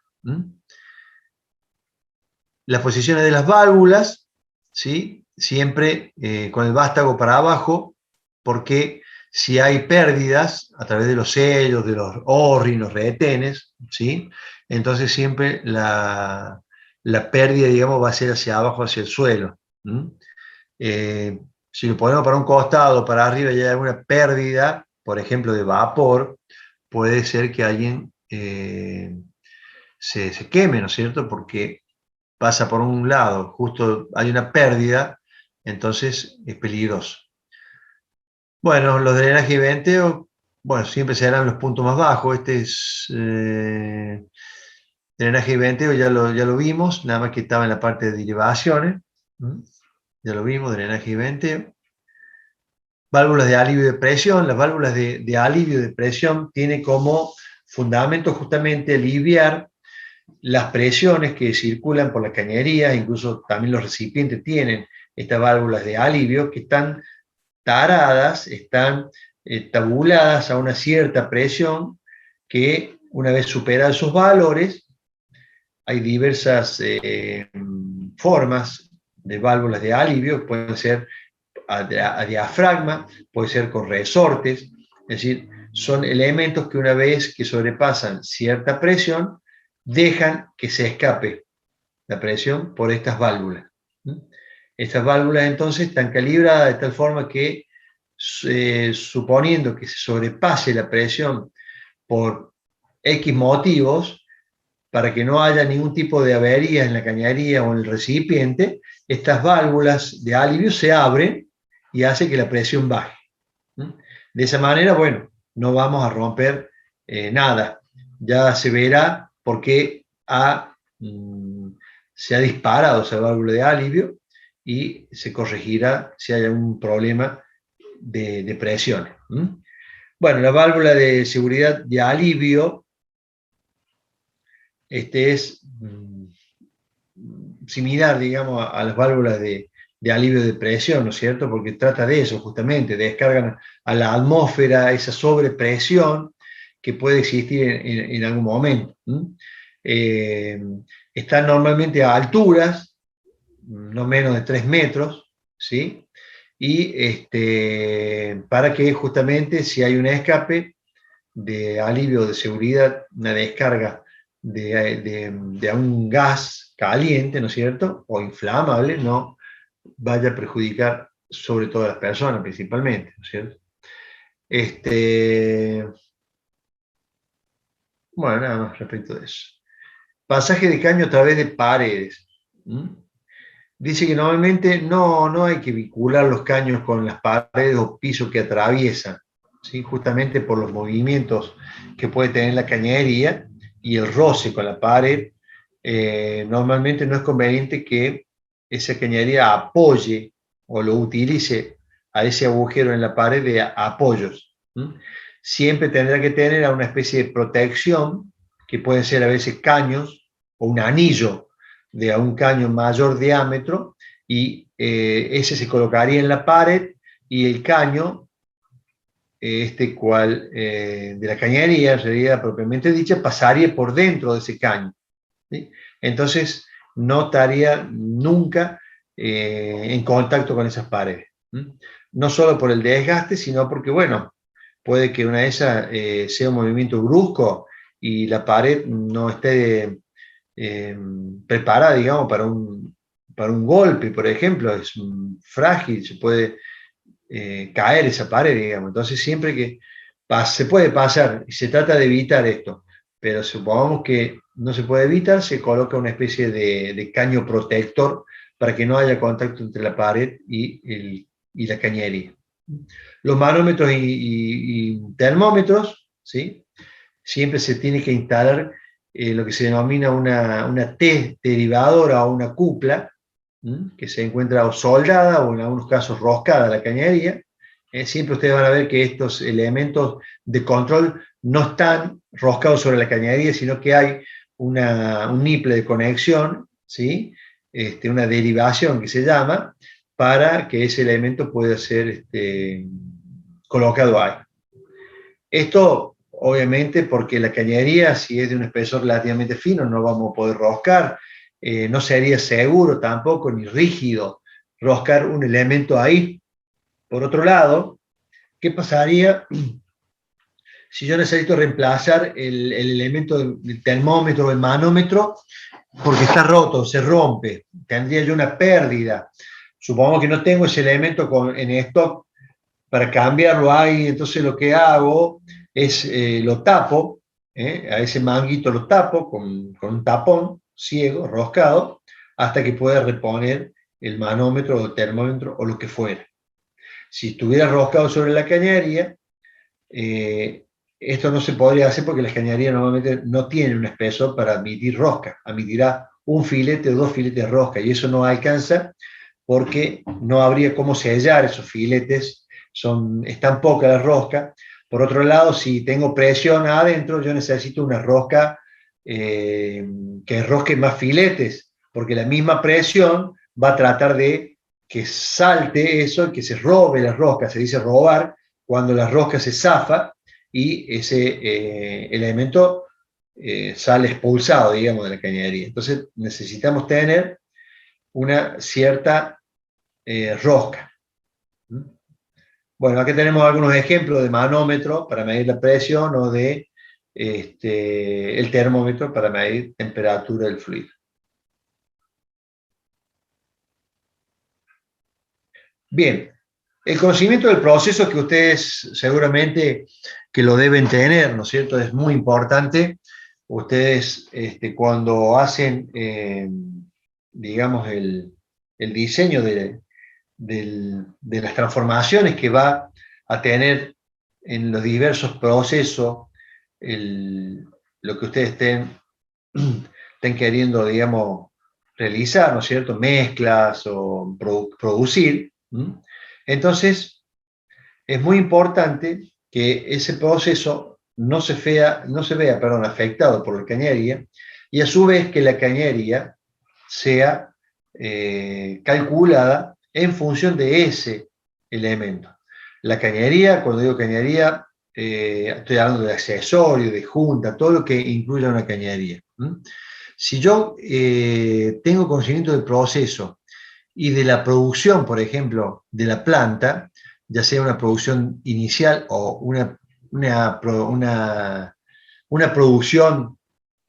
Las posiciones de las válvulas, ¿sí? Siempre con el vástago para abajo, porque si hay pérdidas a través de los sellos, de los O-ring, los retenes, ¿sí? Entonces siempre la pérdida, digamos, va a ser hacia abajo, hacia el suelo. Si lo ponemos para un costado, para arriba, y hay alguna pérdida, por ejemplo, de vapor, puede ser que alguien se queme, ¿no es cierto? Porque pasa por un lado, justo hay una pérdida, entonces es peligroso. Bueno, los drenaje y venteo, bueno, siempre serán los puntos más bajos. Este es drenaje y venteo, ya lo vimos, nada más que estaba en la parte de derivaciones. Ya lo vimos, drenaje y venteo. Válvulas de alivio de presión. Las válvulas de alivio de presión tienen como fundamento justamente aliviar las presiones que circulan por la cañería, incluso también los recipientes tienen estas válvulas de alivio que están taradas, están tabuladas a una cierta presión que una vez superados esos valores, hay diversas formas de válvulas de alivio, pueden ser a diafragma, puede ser con resortes, es decir, son elementos que una vez que sobrepasan cierta presión, dejan que se escape la presión por estas válvulas. Estas válvulas entonces están calibradas de tal forma que, suponiendo que se sobrepase la presión por X motivos, para que no haya ningún tipo de avería en la cañería o en el recipiente, estas válvulas de alivio se abren y hace que la presión baje. De esa manera, bueno, no vamos a romper nada. Ya se verá por qué se ha disparado esa válvula de alivio y se corregirá si hay algún problema de presión. Bueno, la válvula de seguridad de alivio es similar, digamos, a las válvulas de alivio de presión, ¿no es cierto? Porque trata de eso, justamente, descargan a la atmósfera esa sobrepresión que puede existir en algún momento. Están normalmente a alturas, no menos de 3 metros, ¿sí? Y para que justamente si hay un escape de alivio de seguridad, una descarga de un gas caliente, ¿no es cierto? O inflamable, no vaya a perjudicar sobre todo a las personas principalmente, ¿no es cierto? Bueno, nada más respecto de eso. Pasaje de caño a través de paredes. Dice que normalmente no hay que vincular los caños con las paredes o pisos que atraviesan, ¿sí? Justamente por los movimientos que puede tener la cañería y el roce con la pared. Normalmente no es conveniente que esa cañería apoye o lo utilice a ese agujero en la pared de apoyos. Siempre tendrá que tener una especie de protección, que pueden ser a veces caños o un anillo de un caño mayor diámetro, y ese se colocaría en la pared y el caño, de la cañería, sería propiamente dicha, pasaría por dentro de ese caño, ¿sí? Entonces no estaría nunca en contacto con esas paredes. no solo por el desgaste, sino porque, bueno, puede que una de esas sea un movimiento brusco y la pared no esté preparada, digamos, para un golpe, por ejemplo, es frágil, se puede caer esa pared, digamos. Entonces, siempre que se puede pasar, y se trata de evitar esto, pero supongamos que no se puede evitar, se coloca una especie de caño protector para que no haya contacto entre la pared y la cañería. Los manómetros y termómetros, ¿sí? Siempre se tiene que instalar lo que se denomina una T derivadora o una cupla, que se encuentra o soldada o en algunos casos roscada a la cañería. Siempre ustedes van a ver que estos elementos de control no están roscados sobre la cañería, sino que hay un niple de conexión, ¿sí? Una derivación que se llama, para que ese elemento pueda ser colocado ahí. Esto, obviamente, porque la cañería, si es de un espesor relativamente fino, no vamos a poder roscar, no sería seguro tampoco, ni rígido, roscar un elemento ahí. Por otro lado, ¿qué pasaría si yo necesito reemplazar el elemento del termómetro o el manómetro porque está roto, se rompe? Tendría yo una pérdida. Supongo que no tengo ese elemento en stock para cambiarlo ahí, entonces lo que hago es lo tapo, a ese manguito lo tapo con un tapón ciego, roscado, hasta que pueda reponer el manómetro o el termómetro o lo que fuera. Si estuviera roscado sobre la cañería, esto no se podría hacer porque las cañerías normalmente no tienen un espesor para admitir rosca, admitirá un filete o dos filetes de rosca, y eso no alcanza porque no habría cómo sellar esos filetes, es tan poca la rosca. Por otro lado, si tengo presión adentro, yo necesito una rosca que rosque más filetes, porque la misma presión va a tratar de que salte eso, que se robe la rosca, se dice robar, cuando la rosca se zafa y ese elemento sale expulsado, digamos, de la cañería. Entonces necesitamos tener una cierta rosca. Bueno, aquí tenemos algunos ejemplos de manómetro para medir la presión o de el termómetro para medir temperatura del fluido. Bien, el conocimiento del proceso que ustedes seguramente que lo deben tener, ¿no es cierto? Es muy importante. Ustedes cuando hacen, digamos, el diseño de las transformaciones que va a tener en los diversos procesos, lo que ustedes estén queriendo, digamos, realizar, ¿no es cierto? Mezclas o producir. Entonces, es muy importante que ese proceso no se vea, afectado por la cañería, y a su vez que la cañería sea calculada en función de ese elemento. La cañería, cuando digo cañería, estoy hablando de accesorios, de junta, todo lo que incluya una cañería. Si yo tengo conocimiento del proceso y de la producción, por ejemplo, de la planta, ya sea una producción inicial o una producción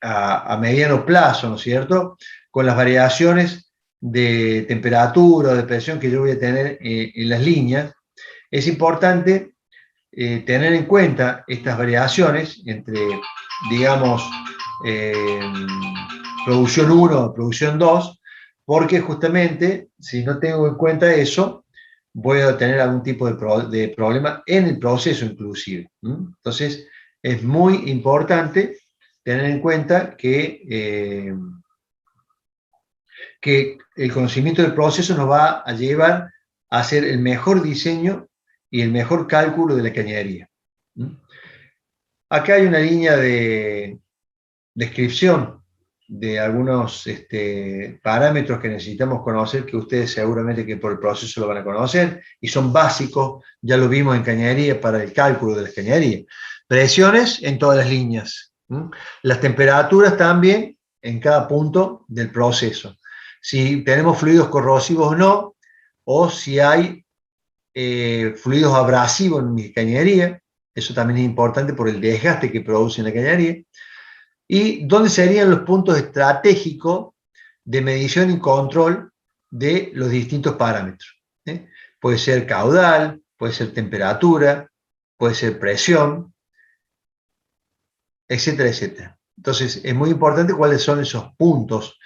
a mediano plazo, ¿no es cierto?, con las variaciones de temperatura o de presión que yo voy a tener en las líneas, es importante tener en cuenta estas variaciones entre, digamos, producción 1 producción 2, porque justamente si no tengo en cuenta eso, voy a tener algún tipo de problema en el proceso inclusive. Entonces, es muy importante tener en cuenta que el conocimiento del proceso nos va a llevar a hacer el mejor diseño y el mejor cálculo de la cañería. Acá hay una línea de descripción de algunos parámetros que necesitamos conocer, que ustedes seguramente que por el proceso lo van a conocer, y son básicos, ya lo vimos en cañería para el cálculo de la cañería. Presiones en todas las líneas, las temperaturas también en cada punto del proceso. Si tenemos fluidos corrosivos o no, o si hay fluidos abrasivos en mi cañería, eso también es importante por el desgaste que produce en la cañería, y dónde serían los puntos estratégicos de medición y control de los distintos parámetros. Puede ser caudal, puede ser temperatura, puede ser presión, etcétera, etcétera. Entonces, es muy importante cuáles son esos puntos.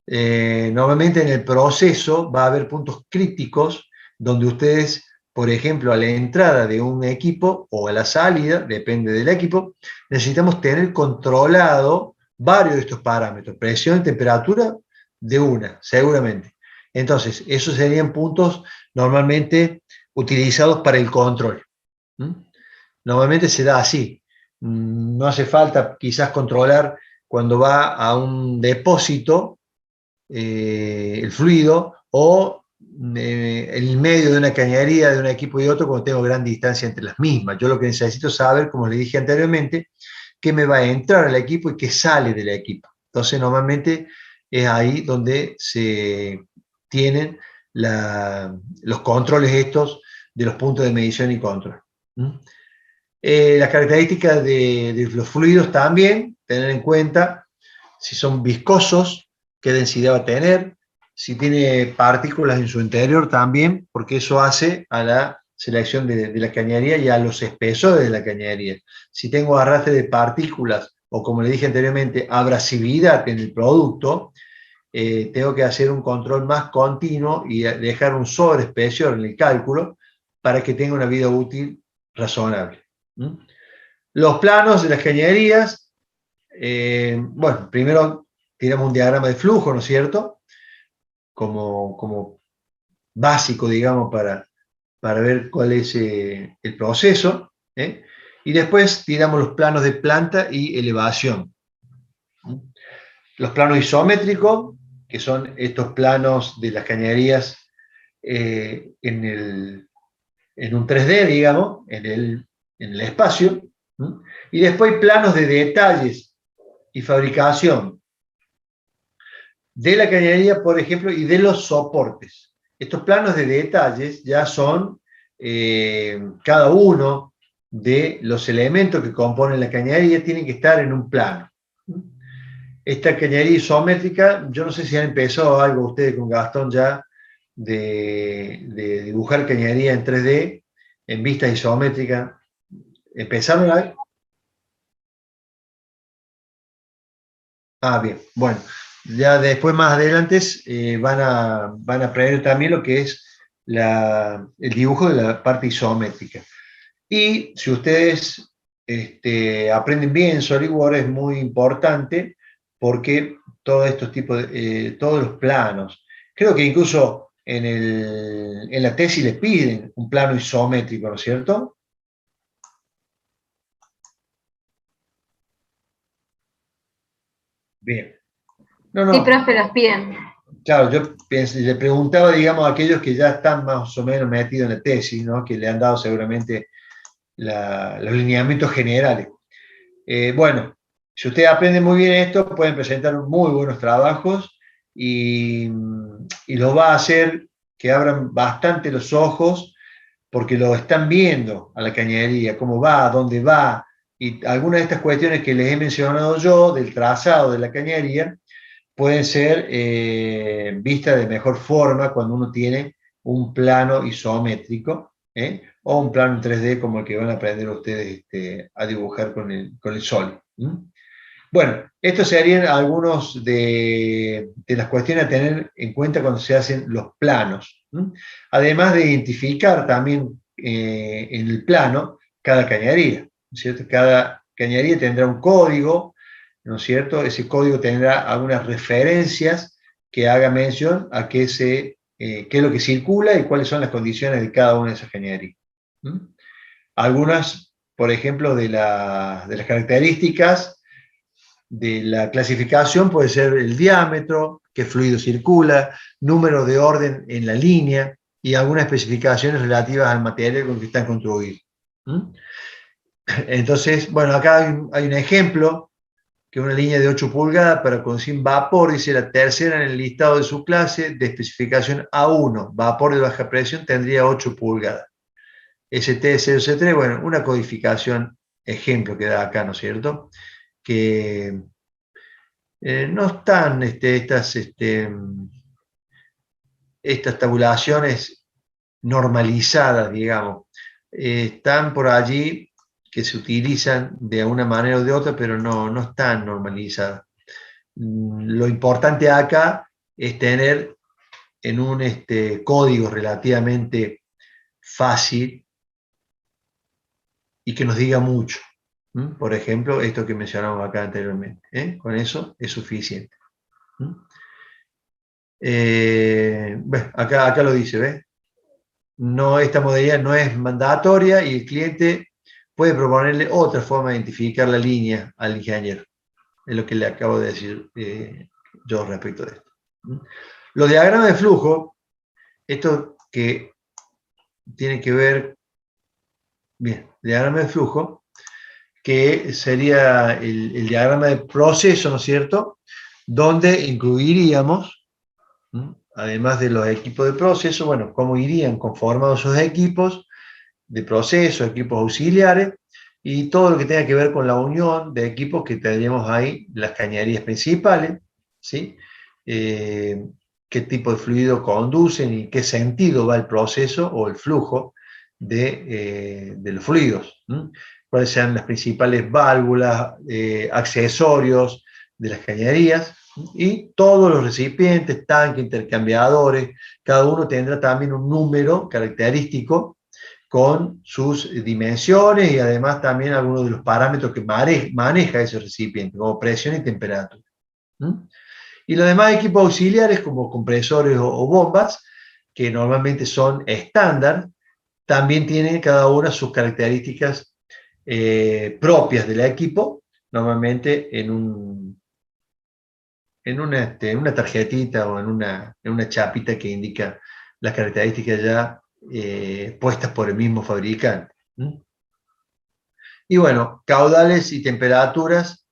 Normalmente en el proceso va a haber puntos críticos donde ustedes, por ejemplo, a la entrada de un equipo o a la salida, depende del equipo, necesitamos tener controlado varios de estos parámetros, presión y temperatura de una, seguramente. Entonces, esos serían puntos normalmente utilizados para el control. Normalmente se da así. No hace falta quizás controlar cuando va a un depósito el fluido o el medio de una cañería de un equipo y otro cuando tengo gran distancia entre las mismas. Yo lo que necesito saber, como les dije anteriormente, qué me va a entrar al equipo y qué sale del equipo. Entonces normalmente es ahí donde se tienen los controles estos de los puntos de medición y control. Las características de los fluidos también, tener en cuenta si son viscosos, qué densidad va a tener, si tiene partículas en su interior también, porque eso hace a la selección de la cañería y a los espesores de la cañería. Si tengo arrastre de partículas o, como le dije anteriormente, abrasividad en el producto, tengo que hacer un control más continuo y dejar un sobreespesor en el cálculo para que tenga una vida útil razonable. Los planos de las cañerías, bueno, primero tiramos un diagrama de flujo, ¿no es cierto? Como básico, digamos, para ver cuál es el proceso, y después tiramos los planos de planta y elevación. Los planos isométricos, que son estos planos de las cañerías en un 3D, digamos, en el espacio, y después planos de detalles y fabricación de la cañería, por ejemplo, y de los soportes. Estos planos de detalles ya son cada uno de los elementos que componen la cañería tienen que estar en un plano. Esta cañería isométrica, yo no sé si han empezado algo ustedes con Gastón ya de dibujar cañería en 3D, en vista isométrica. ¿Empezaron a ver? Ah, bien, bueno. Ya después, más adelante, van a aprender también lo que es el dibujo de la parte isométrica. Y si ustedes aprenden bien SolidWorks, es muy importante porque todos estos tipos todos los planos, creo que incluso en la tesis les piden un plano isométrico, ¿no es cierto? Bien. No, Sí, profe, los piden. Claro, yo le preguntaba, digamos, a aquellos que ya están más o menos metidos en la tesis, ¿no? Que le han dado seguramente los lineamientos generales. Bueno, si ustedes aprenden muy bien esto, pueden presentar muy buenos trabajos y los va a hacer que abran bastante los ojos porque lo están viendo a la cañería, cómo va, dónde va, y algunas de estas cuestiones que les he mencionado yo del trazado de la cañería pueden ser vistas de mejor forma cuando uno tiene un plano isométrico, o un plano en 3D como el que van a aprender ustedes a dibujar con el sol. Bueno, estos serían algunos de las cuestiones a tener en cuenta cuando se hacen los planos. Además de identificar también en el plano cada cañería, ¿no es cierto? Cada cañería tendrá un código, ¿no es cierto? Ese código tendrá algunas referencias que haga mención a qué es lo que circula y cuáles son las condiciones de cada una de esas cañerías. Algunas, por ejemplo, de las características de la clasificación puede ser el diámetro, qué fluido circula, número de orden en la línea y algunas especificaciones relativas al material con que están construidos. Entonces, bueno, acá hay un ejemplo que una línea de 8 pulgadas para conducir vapor, dice la tercera en el listado de su clase, de especificación A1, vapor de baja presión, tendría 8 pulgadas. ST0C3, bueno, una codificación, ejemplo que da acá, ¿no es cierto? Que no están estas tabulaciones normalizadas, digamos. Están por allí que se utilizan de una manera o de otra, pero no están normalizadas. Lo importante acá es tener en un código relativamente fácil y que nos diga mucho. Por ejemplo, esto que mencionamos acá anteriormente. Con eso es suficiente. Acá lo dice, ¿ves? No, esta modalidad no es mandatoria y el cliente puede proponerle otra forma de identificar la línea al ingeniero. Es lo que le acabo de decir yo respecto de esto. Los diagramas de flujo, esto que tiene que ver, bien, diagrama de flujo, que sería el diagrama de proceso, ¿no es cierto? Donde incluiríamos, además de los equipos de proceso, bueno, cómo irían conformados esos equipos de proceso, equipos auxiliares, y todo lo que tenga que ver con la unión de equipos que tendríamos ahí, las cañerías principales, ¿sí? Qué tipo de fluido conducen y qué sentido va el proceso o el flujo de los fluidos, cuáles sean las principales válvulas, accesorios de las cañerías, y todos los recipientes, tanques, intercambiadores, cada uno tendrá también un número característico con sus dimensiones y además también algunos de los parámetros que maneja ese recipiente, como presión y temperatura. Y los demás equipos auxiliares, como compresores o bombas, que normalmente son estándar, también tienen cada una sus características propias del equipo, normalmente en una tarjetita o en una chapita que indica las características ya puestas por el mismo fabricante. Y bueno, caudales y temperaturas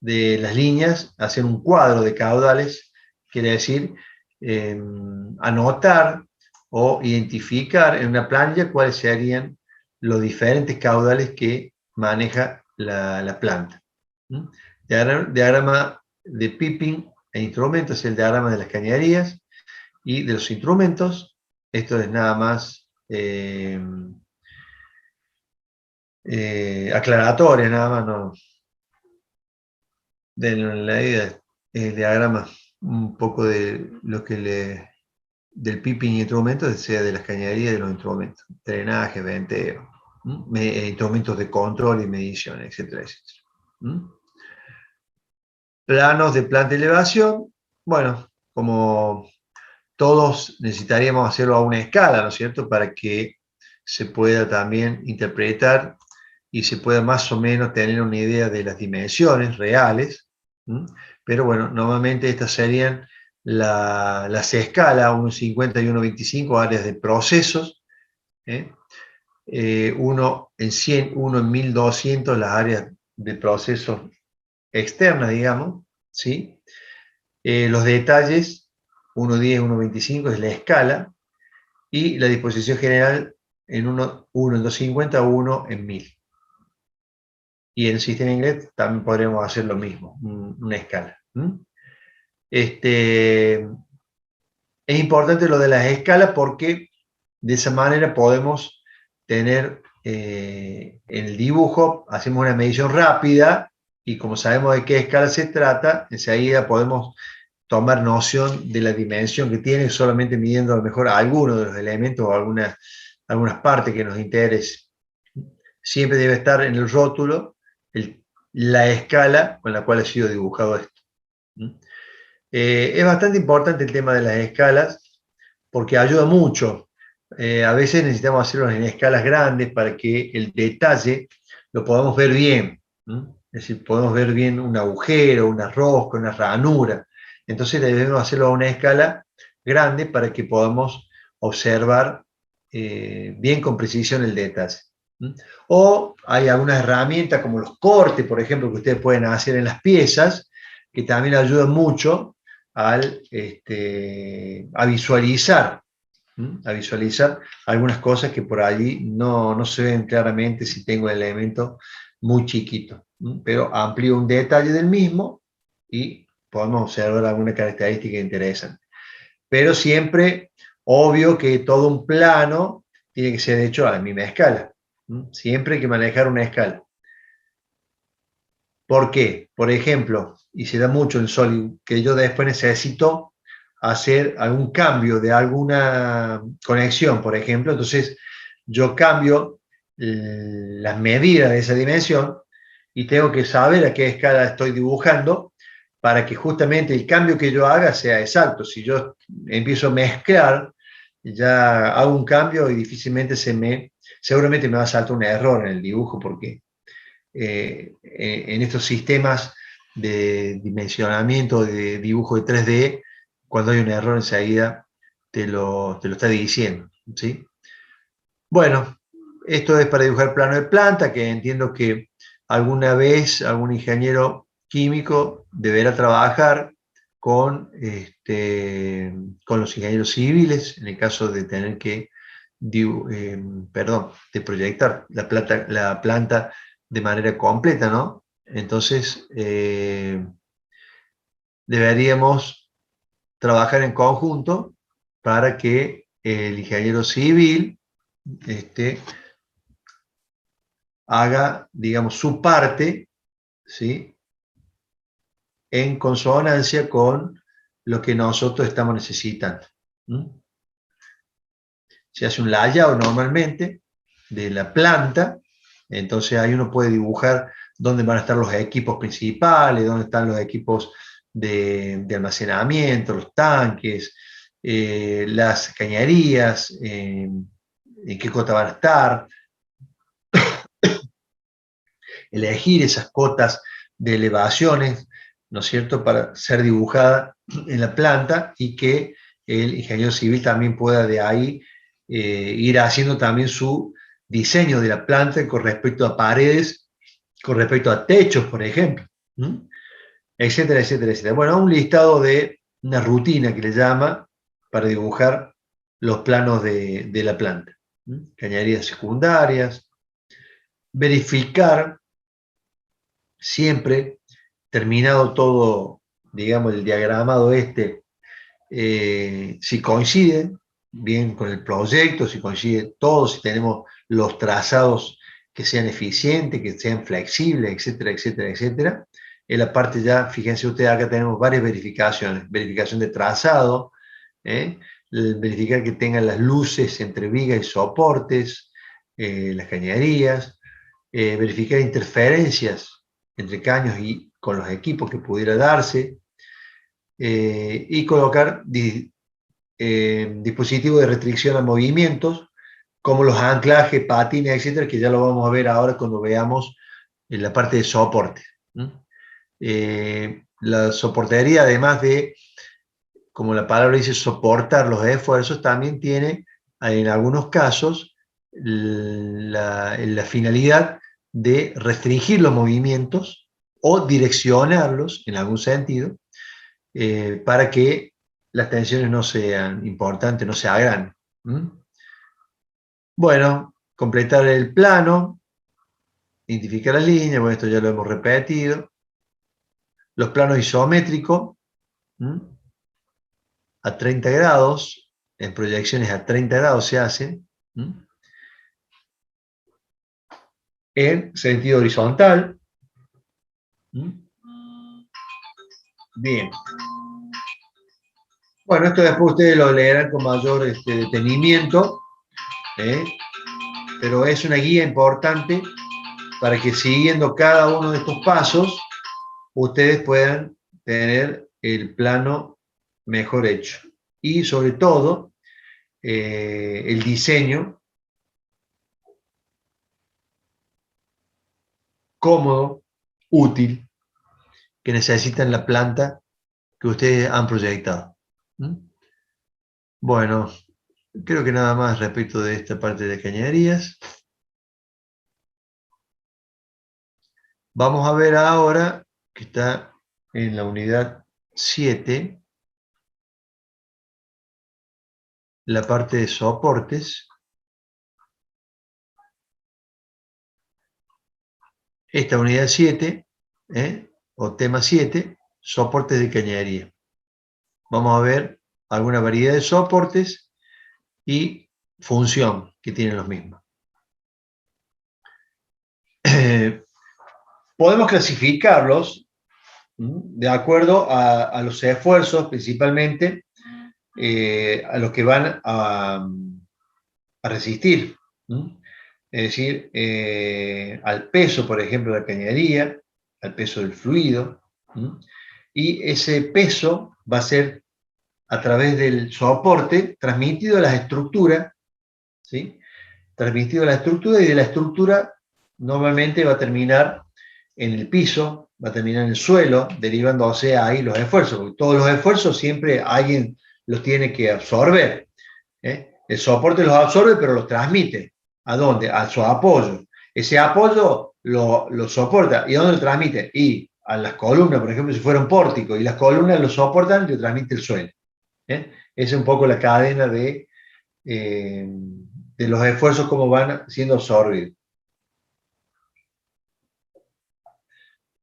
de las líneas, hacer un cuadro de caudales, quiere decir anotar o identificar en una planilla cuáles serían los diferentes caudales que maneja la planta. Diagrama de Pippin e instrumentos es el diagrama de las cañerías y de los instrumentos. Esto es nada más aclaratoria, nada más, no. De la idea, el diagrama un poco de lo que del Pippin y instrumentos, sea de las cañerías y de los instrumentos, drenaje, venteo, instrumentos de control y medición, etcétera, etcétera. Planos de planta de elevación, bueno, como todos necesitaríamos hacerlo a una escala, ¿no es cierto?, para que se pueda también interpretar y se pueda más o menos tener una idea de las dimensiones reales, pero bueno, normalmente estas serían las escalas 1.50 y 1.25, áreas de procesos, uno en 100, uno en 1.200, las áreas de procesos externas, digamos, ¿sí? Los detalles, 1.10, 1.25 es la escala, y la disposición general en 1 en 250, 1 en 1000. Y en el sistema inglés también podremos hacer lo mismo, una escala. Es importante lo de las escalas porque de esa manera podemos tener en el dibujo, hacemos una medición rápida y como sabemos de qué escala se trata, enseguida podemos tomar noción de la dimensión que tiene solamente midiendo a lo mejor algunos de los elementos o algunas partes que nos interesen. Siempre debe estar en el rótulo la escala con la cual ha sido dibujado esto. Es bastante importante el tema de las escalas porque ayuda mucho. A veces necesitamos hacerlo en escalas grandes para que el detalle lo podamos ver bien. Es decir, podemos ver bien un agujero, una rosca, una ranura. Entonces debemos hacerlo a una escala grande para que podamos observar bien con precisión el detalle. ¿Mm? O hay algunas herramientas como los cortes, por ejemplo, que ustedes pueden hacer en las piezas, que también ayudan mucho a visualizar, a visualizar algunas cosas que por allí no se ven claramente si tengo el elemento muy chiquito, pero amplío un detalle del mismo y podemos observar alguna característica interesante. Pero siempre, obvio que todo un plano tiene que ser hecho a la misma escala. Siempre hay que manejar una escala. ¿Por qué? Por ejemplo, y se da mucho en Solid, que yo después necesito hacer algún cambio de alguna conexión, por ejemplo, entonces yo cambio las medidas de esa dimensión y tengo que saber a qué escala estoy dibujando para que justamente el cambio que yo haga sea exacto. Si yo empiezo a mezclar, ya hago un cambio y difícilmente seguramente me va a saltar un error en el dibujo porque en estos sistemas de dimensionamiento, de dibujo de 3D, cuando hay un error enseguida te lo está diciendo, ¿sí? Bueno, esto es para dibujar plano de planta, que entiendo que alguna vez algún ingeniero químico deberá trabajar con los ingenieros civiles, en el caso de tener que, de proyectar la planta de manera completa, ¿no? Entonces, deberíamos trabajar en conjunto para que el ingeniero civil haga, digamos, su parte, ¿sí? En consonancia con lo que nosotros estamos necesitando. Se hace un layout normalmente de la planta, entonces ahí uno puede dibujar dónde van a estar los equipos principales, dónde están los equipos de almacenamiento, los tanques, las cañerías, en qué cota van a estar, elegir esas cotas de elevaciones, ¿no es cierto?, para ser dibujada en la planta y que el ingeniero civil también pueda de ahí ir haciendo también su diseño de la planta con respecto a paredes, con respecto a techos, por ejemplo, etcétera, etcétera, etcétera. Bueno, un listado de una rutina que le llama para dibujar los planos de la planta. Cañerías secundarias, verificar siempre, terminado todo, digamos, el diagramado si coincide bien con el proyecto, si coincide todo, si tenemos los trazados que sean eficientes, que sean flexibles, etcétera, etcétera, etcétera. En la parte ya, fíjense ustedes, acá tenemos varias verificaciones. Verificación de trazado, verificar que tengan las luces entre vigas y soportes, las cañerías, verificar interferencias entre caños y con los equipos que pudiera darse, y colocar dispositivos de restricción a movimientos, como los anclajes, patines, etcétera, que ya lo vamos a ver ahora cuando veamos en la parte de soporte. La soportería, además de, como la palabra dice, soportar los esfuerzos, también tiene, en algunos casos, la finalidad de restringir los movimientos o direccionarlos en algún sentido para que las tensiones no sean importantes, no se agranden. Bueno, completar el plano, identificar la línea, bueno, esto ya lo hemos repetido. Los planos isométricos a 30 grados, en proyecciones a 30 grados se hacen. En sentido horizontal. Bien. Bueno, esto después ustedes lo leerán con mayor detenimiento, pero es una guía importante para que siguiendo cada uno de estos pasos, ustedes puedan tener el plano mejor hecho. Y sobre todo, el diseño cómodo, útil, que necesitan la planta que ustedes han proyectado. Bueno, creo que nada más respecto de esta parte de cañerías. Vamos a ver ahora, que está en la unidad 7, la parte de soportes. Esta unidad 7, o tema 7, soportes de cañería. Vamos a ver alguna variedad de soportes y función que tienen los mismos. Podemos clasificarlos de acuerdo a los esfuerzos, principalmente a los que van a resistir. Es decir, al peso, por ejemplo, de la cañería, al peso del fluido, y ese peso va a ser a través del soporte transmitido a las estructuras, ¿sí? Transmitido a la estructura, y de la estructura normalmente va a terminar en el piso, va a terminar en el suelo, derivándose ahí los esfuerzos, porque todos los esfuerzos siempre alguien los tiene que absorber. El soporte los absorbe, pero los transmite. ¿A dónde? A su apoyo. Ese apoyo lo soporta. ¿Y a dónde lo transmite? Y a las columnas, por ejemplo, si fuera un pórtico, y las columnas lo soportan, lo transmite el suelo. Esa es un poco la cadena de los esfuerzos, como van siendo absorbidos.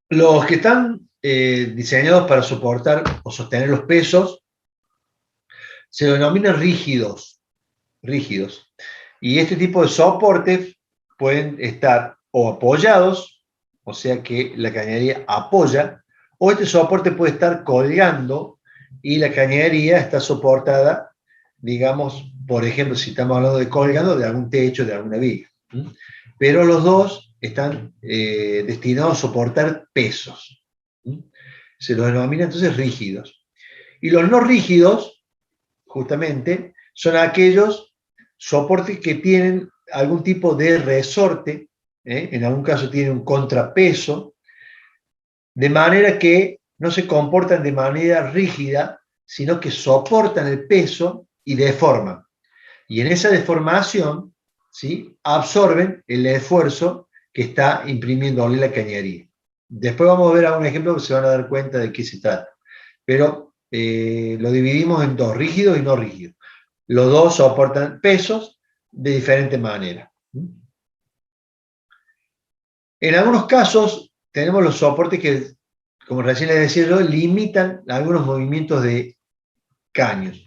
Los que están diseñados para soportar o sostener los pesos se denominan rígidos. Y este tipo de soportes pueden estar o apoyados, o sea que la cañería apoya, o este soporte puede estar colgando y la cañería está soportada, digamos, por ejemplo, si estamos hablando de colgando, de algún techo, de alguna viga. Pero los dos están destinados a soportar pesos. Se los denomina entonces rígidos. Y los no rígidos, justamente, son aquellos soportes que tienen algún tipo de resorte, en algún caso tienen un contrapeso, de manera que no se comportan de manera rígida, sino que soportan el peso y deforman. Y en esa deformación, ¿sí?, absorben el esfuerzo que está imprimiéndole la cañería. Después vamos a ver algún ejemplo que se van a dar cuenta de qué se trata. Pero lo dividimos en dos, rígidos y no rígidos. Los dos soportan pesos de diferente manera. En algunos casos tenemos los soportes que, como recién les decía yo, limitan algunos movimientos de caños.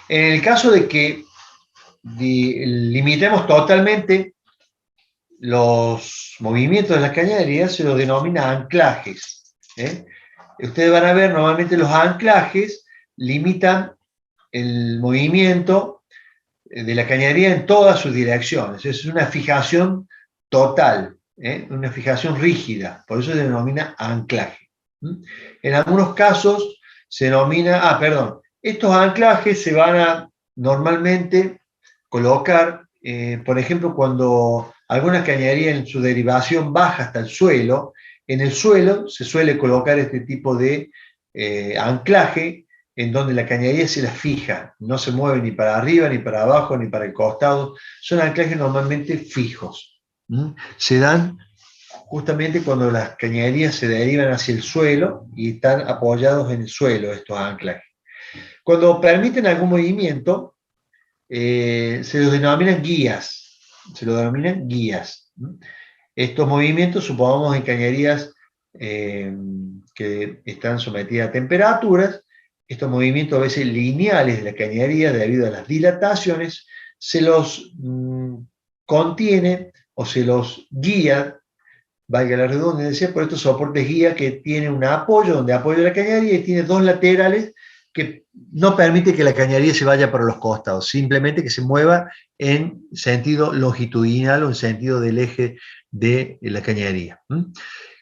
En el caso de que limitemos totalmente los movimientos de las cañerías, se los denomina anclajes. Ustedes van a ver, normalmente los anclajes limitan el movimiento de la cañería en todas sus direcciones. Es una fijación total, una fijación rígida, por eso se denomina anclaje. En algunos casos se denomina, estos anclajes se van a normalmente colocar, por ejemplo, cuando alguna cañería en su derivación baja hasta el suelo, en el suelo se suele colocar este tipo de anclaje, en donde la cañería se la fija, no se mueve ni para arriba, ni para abajo, ni para el costado. Son anclajes normalmente fijos. Se dan justamente cuando las cañerías se derivan hacia el suelo y están apoyados en el suelo estos anclajes. Cuando permiten algún movimiento, se los denominan guías. Estos movimientos, supongamos en cañerías que están sometidas a temperaturas, estos movimientos a veces lineales de la cañería, debido a las dilataciones, se los contiene o se los guía, valga la redundancia, por estos soportes guía que tienen un apoyo, donde apoya la cañería, y tiene dos laterales que no permite que la cañería se vaya para los costados, simplemente que se mueva en sentido longitudinal o en sentido del eje de la cañería.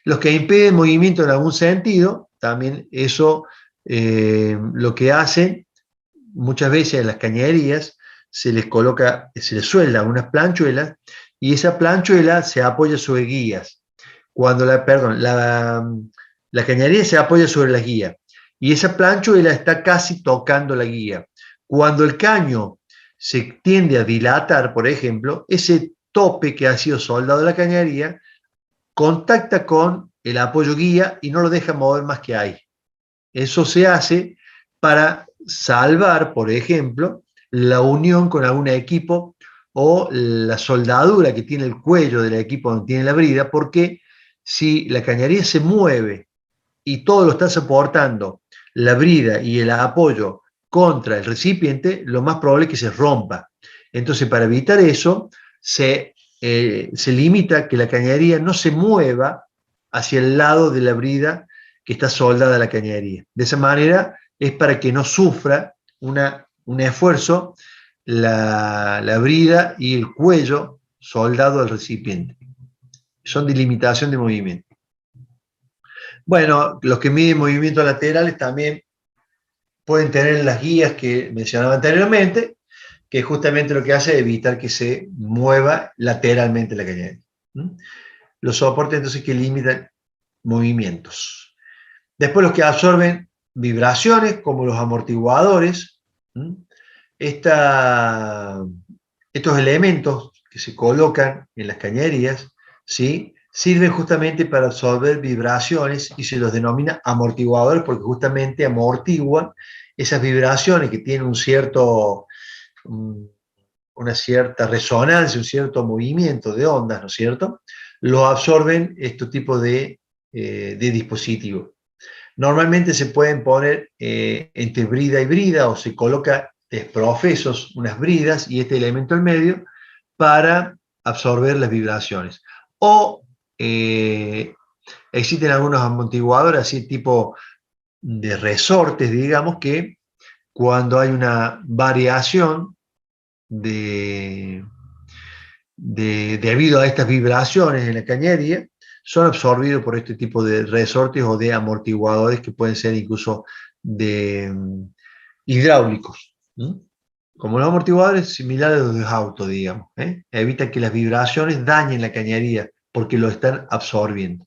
Los que impiden movimiento en algún sentido, también eso lo que hacen, muchas veces en las cañerías se les coloca, se les suelda unas planchuelas, y esa planchuela se apoya sobre guías. Cuando la cañería se apoya sobre las guías, y esa planchuela está casi tocando la guía. Cuando el caño se tiende a dilatar, por ejemplo, ese tope que ha sido soldado de la cañería contacta con el apoyo guía y no lo deja mover más que ahí. Eso se hace para salvar, por ejemplo, la unión con algún equipo o la soldadura que tiene el cuello del equipo donde tiene la brida, porque si la cañería se mueve y todo lo está soportando, la brida y el apoyo contra el recipiente, lo más probable es que se rompa. Entonces, para evitar eso, se limita que la cañería no se mueva hacia el lado de la brida que está soldada a la cañería. De esa manera es para que no sufra un esfuerzo la brida y el cuello soldado al recipiente. Son de limitación de movimiento. Bueno, los que miden movimientos laterales también pueden tener las guías que mencionaba anteriormente, que justamente lo que hace es evitar que se mueva lateralmente la cañería. Los soportes entonces que limitan movimientos. Después los que absorben vibraciones, como los amortiguadores. Estos elementos que se colocan en las cañerías, ¿sí?, sirven justamente para absorber vibraciones y se los denomina amortiguadores porque justamente amortiguan esas vibraciones que tienen una cierta resonancia, un cierto movimiento de ondas, ¿no es cierto? Lo absorben este tipo de dispositivos. Normalmente se pueden poner entre brida y brida o se coloca desprofesos, unas bridas y este elemento en medio para absorber las vibraciones. O existen algunos amortiguadores así tipo de resortes, digamos, que cuando hay una variación debido a estas vibraciones en la cañería, son absorbidos por este tipo de resortes o de amortiguadores que pueden ser incluso hidráulicos. Como los amortiguadores similares a los de auto, digamos. Evitan que las vibraciones dañen la cañería porque lo están absorbiendo.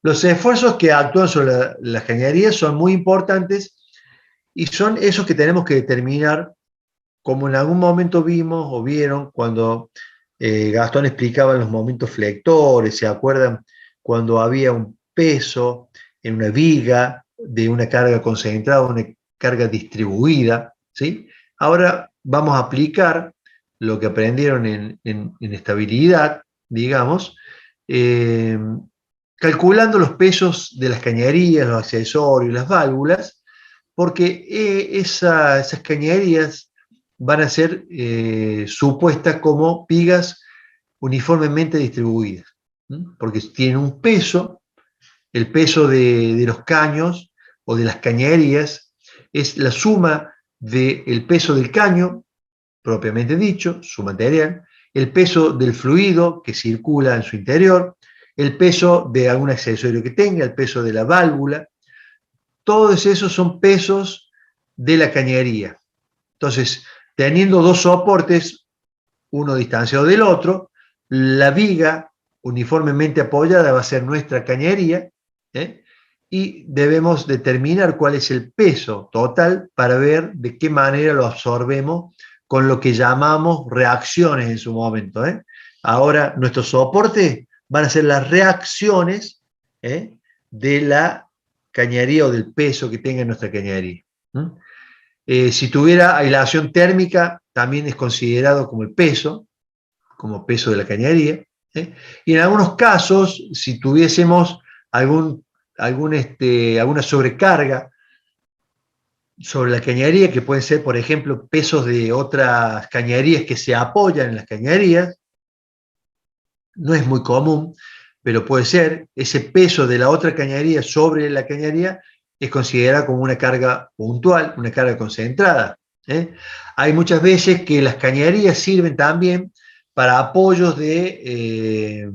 Los esfuerzos que actúan sobre las cañerías son muy importantes y son esos que tenemos que determinar, como en algún momento vimos o vieron cuando Gastón explicaba los momentos flectores. ¿Se acuerdan cuando había un peso en una viga de una carga concentrada, una carga distribuida? ¿Sí? Ahora vamos a aplicar lo que aprendieron en estabilidad, digamos, calculando los pesos de las cañerías, los accesorios, las válvulas, porque esas cañerías van a ser supuestas como vigas uniformemente distribuidas, porque tienen un peso, el peso de los caños o de las cañerías es la suma del peso del caño, propiamente dicho, su material, el peso del fluido que circula en su interior, el peso de algún accesorio que tenga, el peso de la válvula. Todos esos son pesos de la cañería. Entonces, teniendo dos soportes, uno distanciado del otro, la viga uniformemente apoyada va a ser nuestra cañería, y debemos determinar cuál es el peso total para ver de qué manera lo absorbemos con lo que llamamos reacciones en su momento. Ahora, nuestros soportes van a ser las reacciones de la cañería o del peso que tenga nuestra cañería. Si tuviera aislación térmica, también es considerado como peso de la cañería. Y en algunos casos, si tuviésemos alguna sobrecarga sobre la cañería, que pueden ser, por ejemplo, pesos de otras cañerías que se apoyan en las cañerías, no es muy común, pero puede ser, ese peso de la otra cañería sobre la cañería es considerada como una carga puntual, una carga concentrada. Hay muchas veces que las cañerías sirven también para apoyos de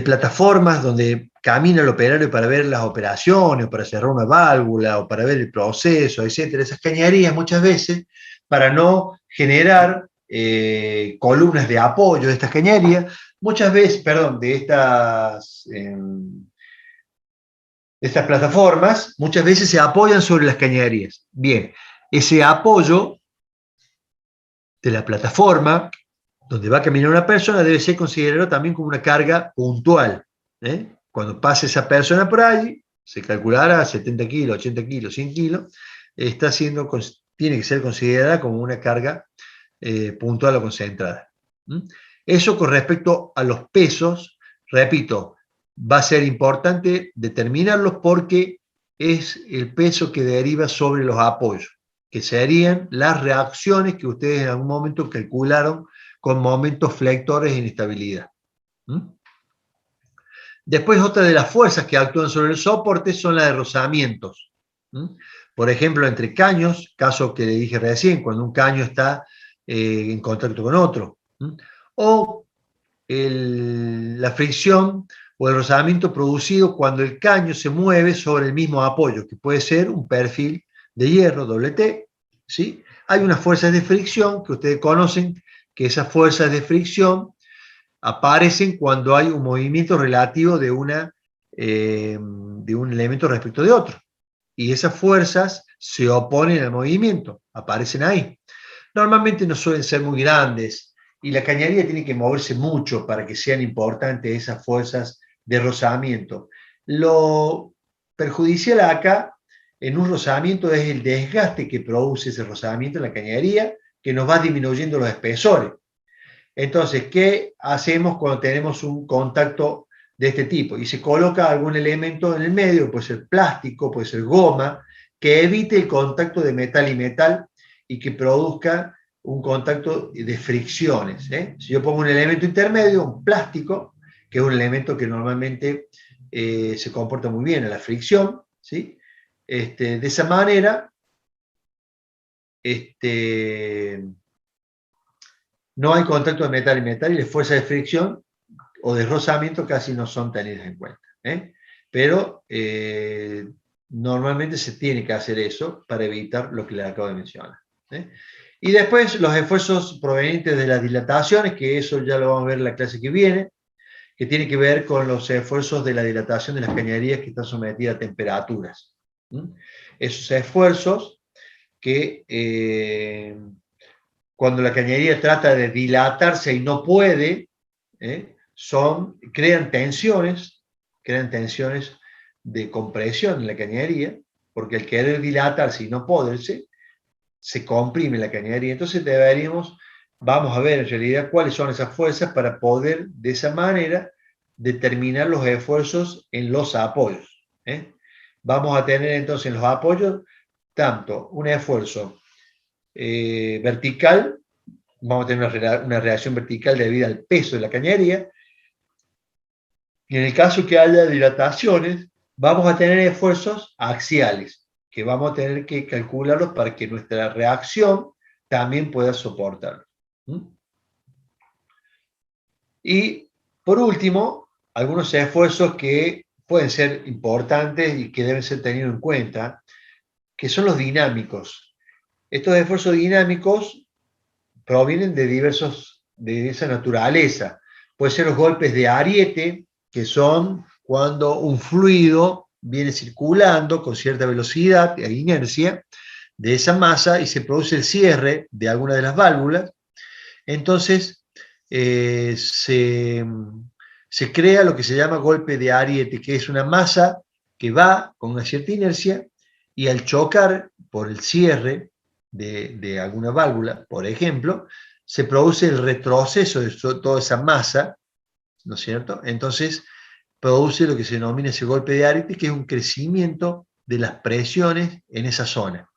plataformas donde camina el operario para ver las operaciones, o para cerrar una válvula, o para ver el proceso, etc. Esas cañerías muchas veces, para no generar columnas de apoyo de estas cañerías, de estas plataformas, muchas veces se apoyan sobre las cañerías. Bien, ese apoyo de la plataforma donde va a caminar una persona debe ser considerado también como una carga puntual. Cuando pase esa persona por ahí, se calculará 70 kilos, 80 kilos, 100 kilos, tiene que ser considerada como una carga puntual o concentrada. Eso con respecto a los pesos, repito, va a ser importante determinarlos porque es el peso que deriva sobre los apoyos, que serían las reacciones que ustedes en algún momento calcularon con momentos flectores de inestabilidad. Después, otra de las fuerzas que actúan sobre el soporte son las de rozamientos. Por ejemplo, entre caños, caso que le dije recién, cuando un caño está en contacto con otro. O la fricción o el rozamiento producido cuando el caño se mueve sobre el mismo apoyo, que puede ser un perfil de hierro, doble T. ¿Sí? Hay unas fuerzas de fricción que ustedes conocen, que esas fuerzas de fricción aparecen cuando hay un movimiento relativo de un elemento respecto de otro. Y esas fuerzas se oponen al movimiento, aparecen ahí. Normalmente no suelen ser muy grandes y la cañería tiene que moverse mucho para que sean importantes esas fuerzas de rozamiento. Lo perjudicial acá en un rozamiento es el desgaste que produce ese rozamiento en la cañería, que nos va disminuyendo los espesores. Entonces, ¿qué hacemos cuando tenemos un contacto de este tipo? Y se coloca algún elemento en el medio, puede ser plástico, puede ser goma, que evite el contacto de metal y metal y que produzca un contacto de fricciones. Si yo pongo un elemento intermedio, un plástico, que es un elemento que normalmente se comporta muy bien a la fricción, ¿sí? De esa manera, no hay contacto de metal y metal y las fuerzas de fricción o de rozamiento casi no son tenidas en cuenta. Pero normalmente se tiene que hacer eso para evitar lo que les acabo de mencionar. Y después los esfuerzos provenientes de las dilataciones, que eso ya lo vamos a ver en la clase que viene, que tiene que ver con los esfuerzos de la dilatación de las cañerías que están sometidas a temperaturas. Esos esfuerzos que cuando la cañería trata de dilatarse y no puede, crean tensiones de compresión en la cañería, porque al querer dilatarse y no poderse, se comprime la cañería. Entonces vamos a ver en realidad cuáles son esas fuerzas para poder de esa manera determinar los esfuerzos en los apoyos. Vamos a tener entonces en los apoyos tanto un esfuerzo vertical, vamos a tener una reacción vertical debido al peso de la cañería, y en el caso que haya dilataciones, vamos a tener esfuerzos axiales, que vamos a tener que calcularlos para que nuestra reacción también pueda soportarlo. Y por último, algunos esfuerzos que pueden ser importantes y que deben ser tenidos en cuenta, que son los dinámicos. Estos esfuerzos dinámicos provienen de esa naturaleza. Pueden ser los golpes de ariete, que son cuando un fluido viene circulando con cierta velocidad e inercia de esa masa y se produce el cierre de alguna de las válvulas. Entonces se crea lo que se llama golpe de ariete, que es una masa que va con una cierta inercia y al chocar por el cierre de alguna válvula, por ejemplo, se produce el retroceso de toda esa masa, ¿no es cierto? Entonces produce lo que se denomina ese golpe de ariete, que es un crecimiento de las presiones en esa zona.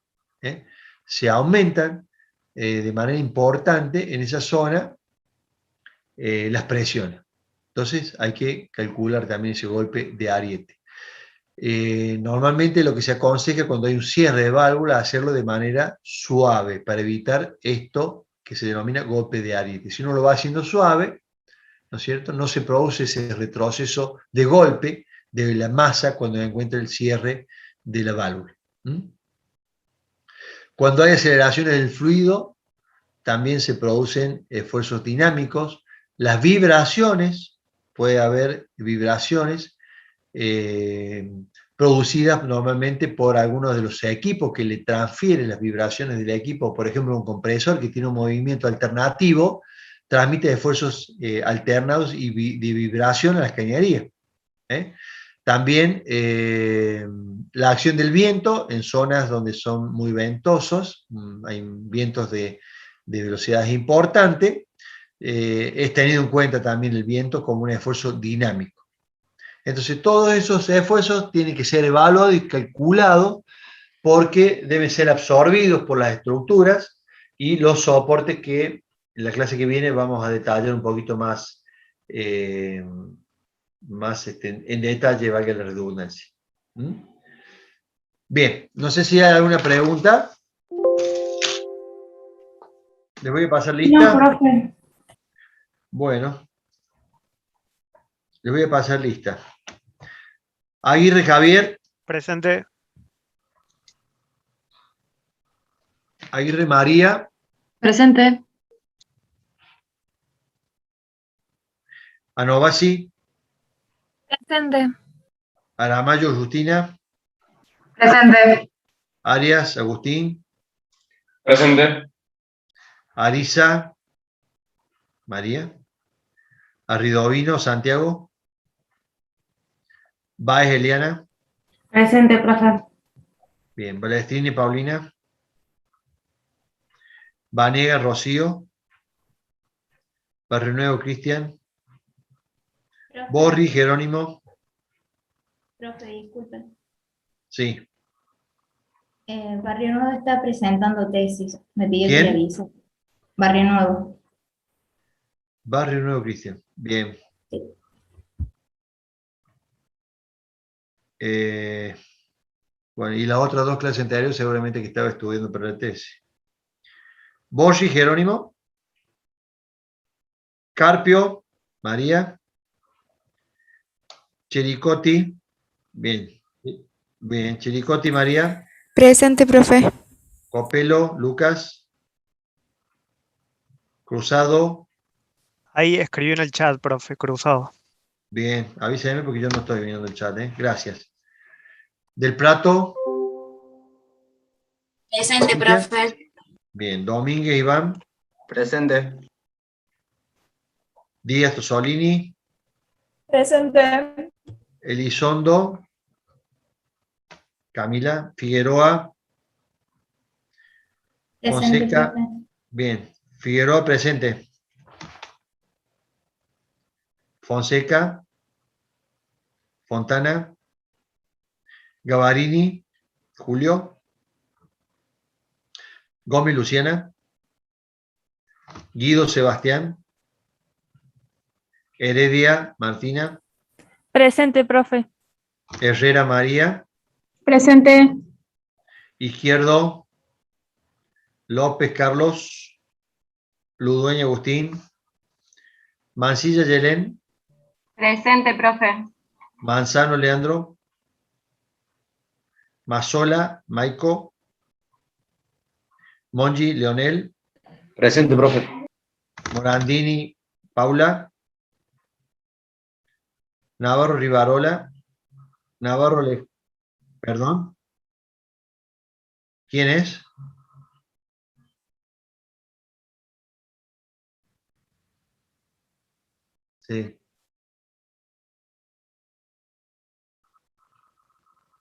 Se aumentan de manera importante en esa zona las presiones. Entonces hay que calcular también ese golpe de ariete. Normalmente lo que se aconseja cuando hay un cierre de válvula, hacerlo de manera suave para evitar esto que se denomina golpe de ariete. Si uno lo va haciendo suave, ¿no es cierto?, no se produce ese retroceso de golpe de la masa cuando encuentra el cierre de la válvula. Cuando hay aceleraciones del fluido, también se producen esfuerzos dinámicos. Las vibraciones, puede haber vibraciones producidas normalmente por algunos de los equipos que le transfieren las vibraciones del equipo, por ejemplo un compresor que tiene un movimiento alternativo, transmite esfuerzos alternados y de vibración a las cañerías. También la acción del viento en zonas donde son muy ventosos, hay vientos de velocidades importantes, es tenido en cuenta también el viento como un esfuerzo dinámico. Entonces todos esos esfuerzos tienen que ser evaluados y calculados porque deben ser absorbidos por las estructuras y los soportes que en la clase que viene vamos a detallar un poquito más, en detalle, valga la redundancia. Bien, no sé si hay alguna pregunta. ¿Les voy a pasar lista? No, profe. Bueno, les voy a pasar lista. Aguirre Javier. Presente. Aguirre María. Presente. Anovasi. Presente. Aramayo Justina. Presente. Arias Agustín. Presente. Arisa María. Arridovino Santiago. Baez Eliana. Presente, profe. Bien, Balestrini Paulina. Vanega Rocío. Barrio Nuevo Cristian. Borri Jerónimo. Profe, disculpen. Sí. Barrio Nuevo está presentando tesis. Me pidió ¿Quién? que le avise. Barrio Nuevo. Barrio Nuevo Cristian. Bien. Sí. Bueno, y las otras dos clases anteriores seguramente que estaba estudiando para la tesis. Borgi Jerónimo. Carpio María. Chericotti. Bien. Bien. Chericotti María. Presente, profe. Copelo Lucas. Cruzado. Ahí escribió en el chat, profe, cruzado. Bien, avísame porque yo no estoy viendo el chat, ¿eh? Gracias. Del Prato. Presente, Cintia. profe. Bien, Domínguez Iván. Presente. Díaz Tosolini. Presente. Elizondo. Camila. Figueroa. Presente, Fonseca. profe. Bien, Figueroa presente. Fonseca. Fontana. Gavarini. Julio. Gómez Luciana. Guido Sebastián. Heredia Martina. Presente, profe. Herrera María. Presente. Izquierdo. López Carlos. Ludueña Agustín. Mancilla Yelén. Presente, profe. Manzano Leandro. Mazzola Maico. Mongi Leonel. Presente, profe. Morandini Paula. Navarro Rivarola. Perdón. ¿Quién es? Sí.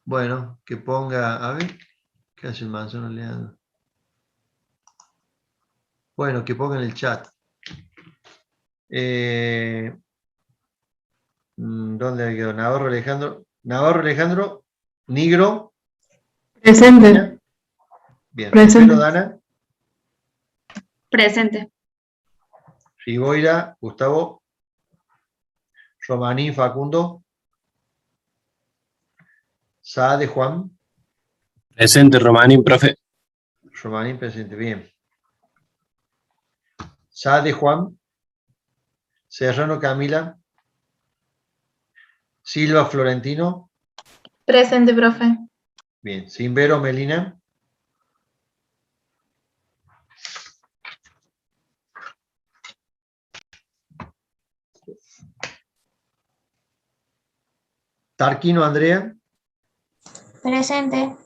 Bueno, que ponga, a ver, ¿qué hace el Manzano Leandro? Bueno, que ponga en el chat. ¿Dónde quedó? Navarro Alejandro. Navarro Alejandro. Nigro. Presente. Bien. Presente. Rufino Dana. Presente. Riboira Gustavo. Romanín Facundo. Saade Juan. Presente, Romanín, profe. Romanín presente, bien. Saade Juan. Serrano Camila. Silva Florentino. Presente, profe. Bien. Simbero Melina. Tarquino Andrea. Presente.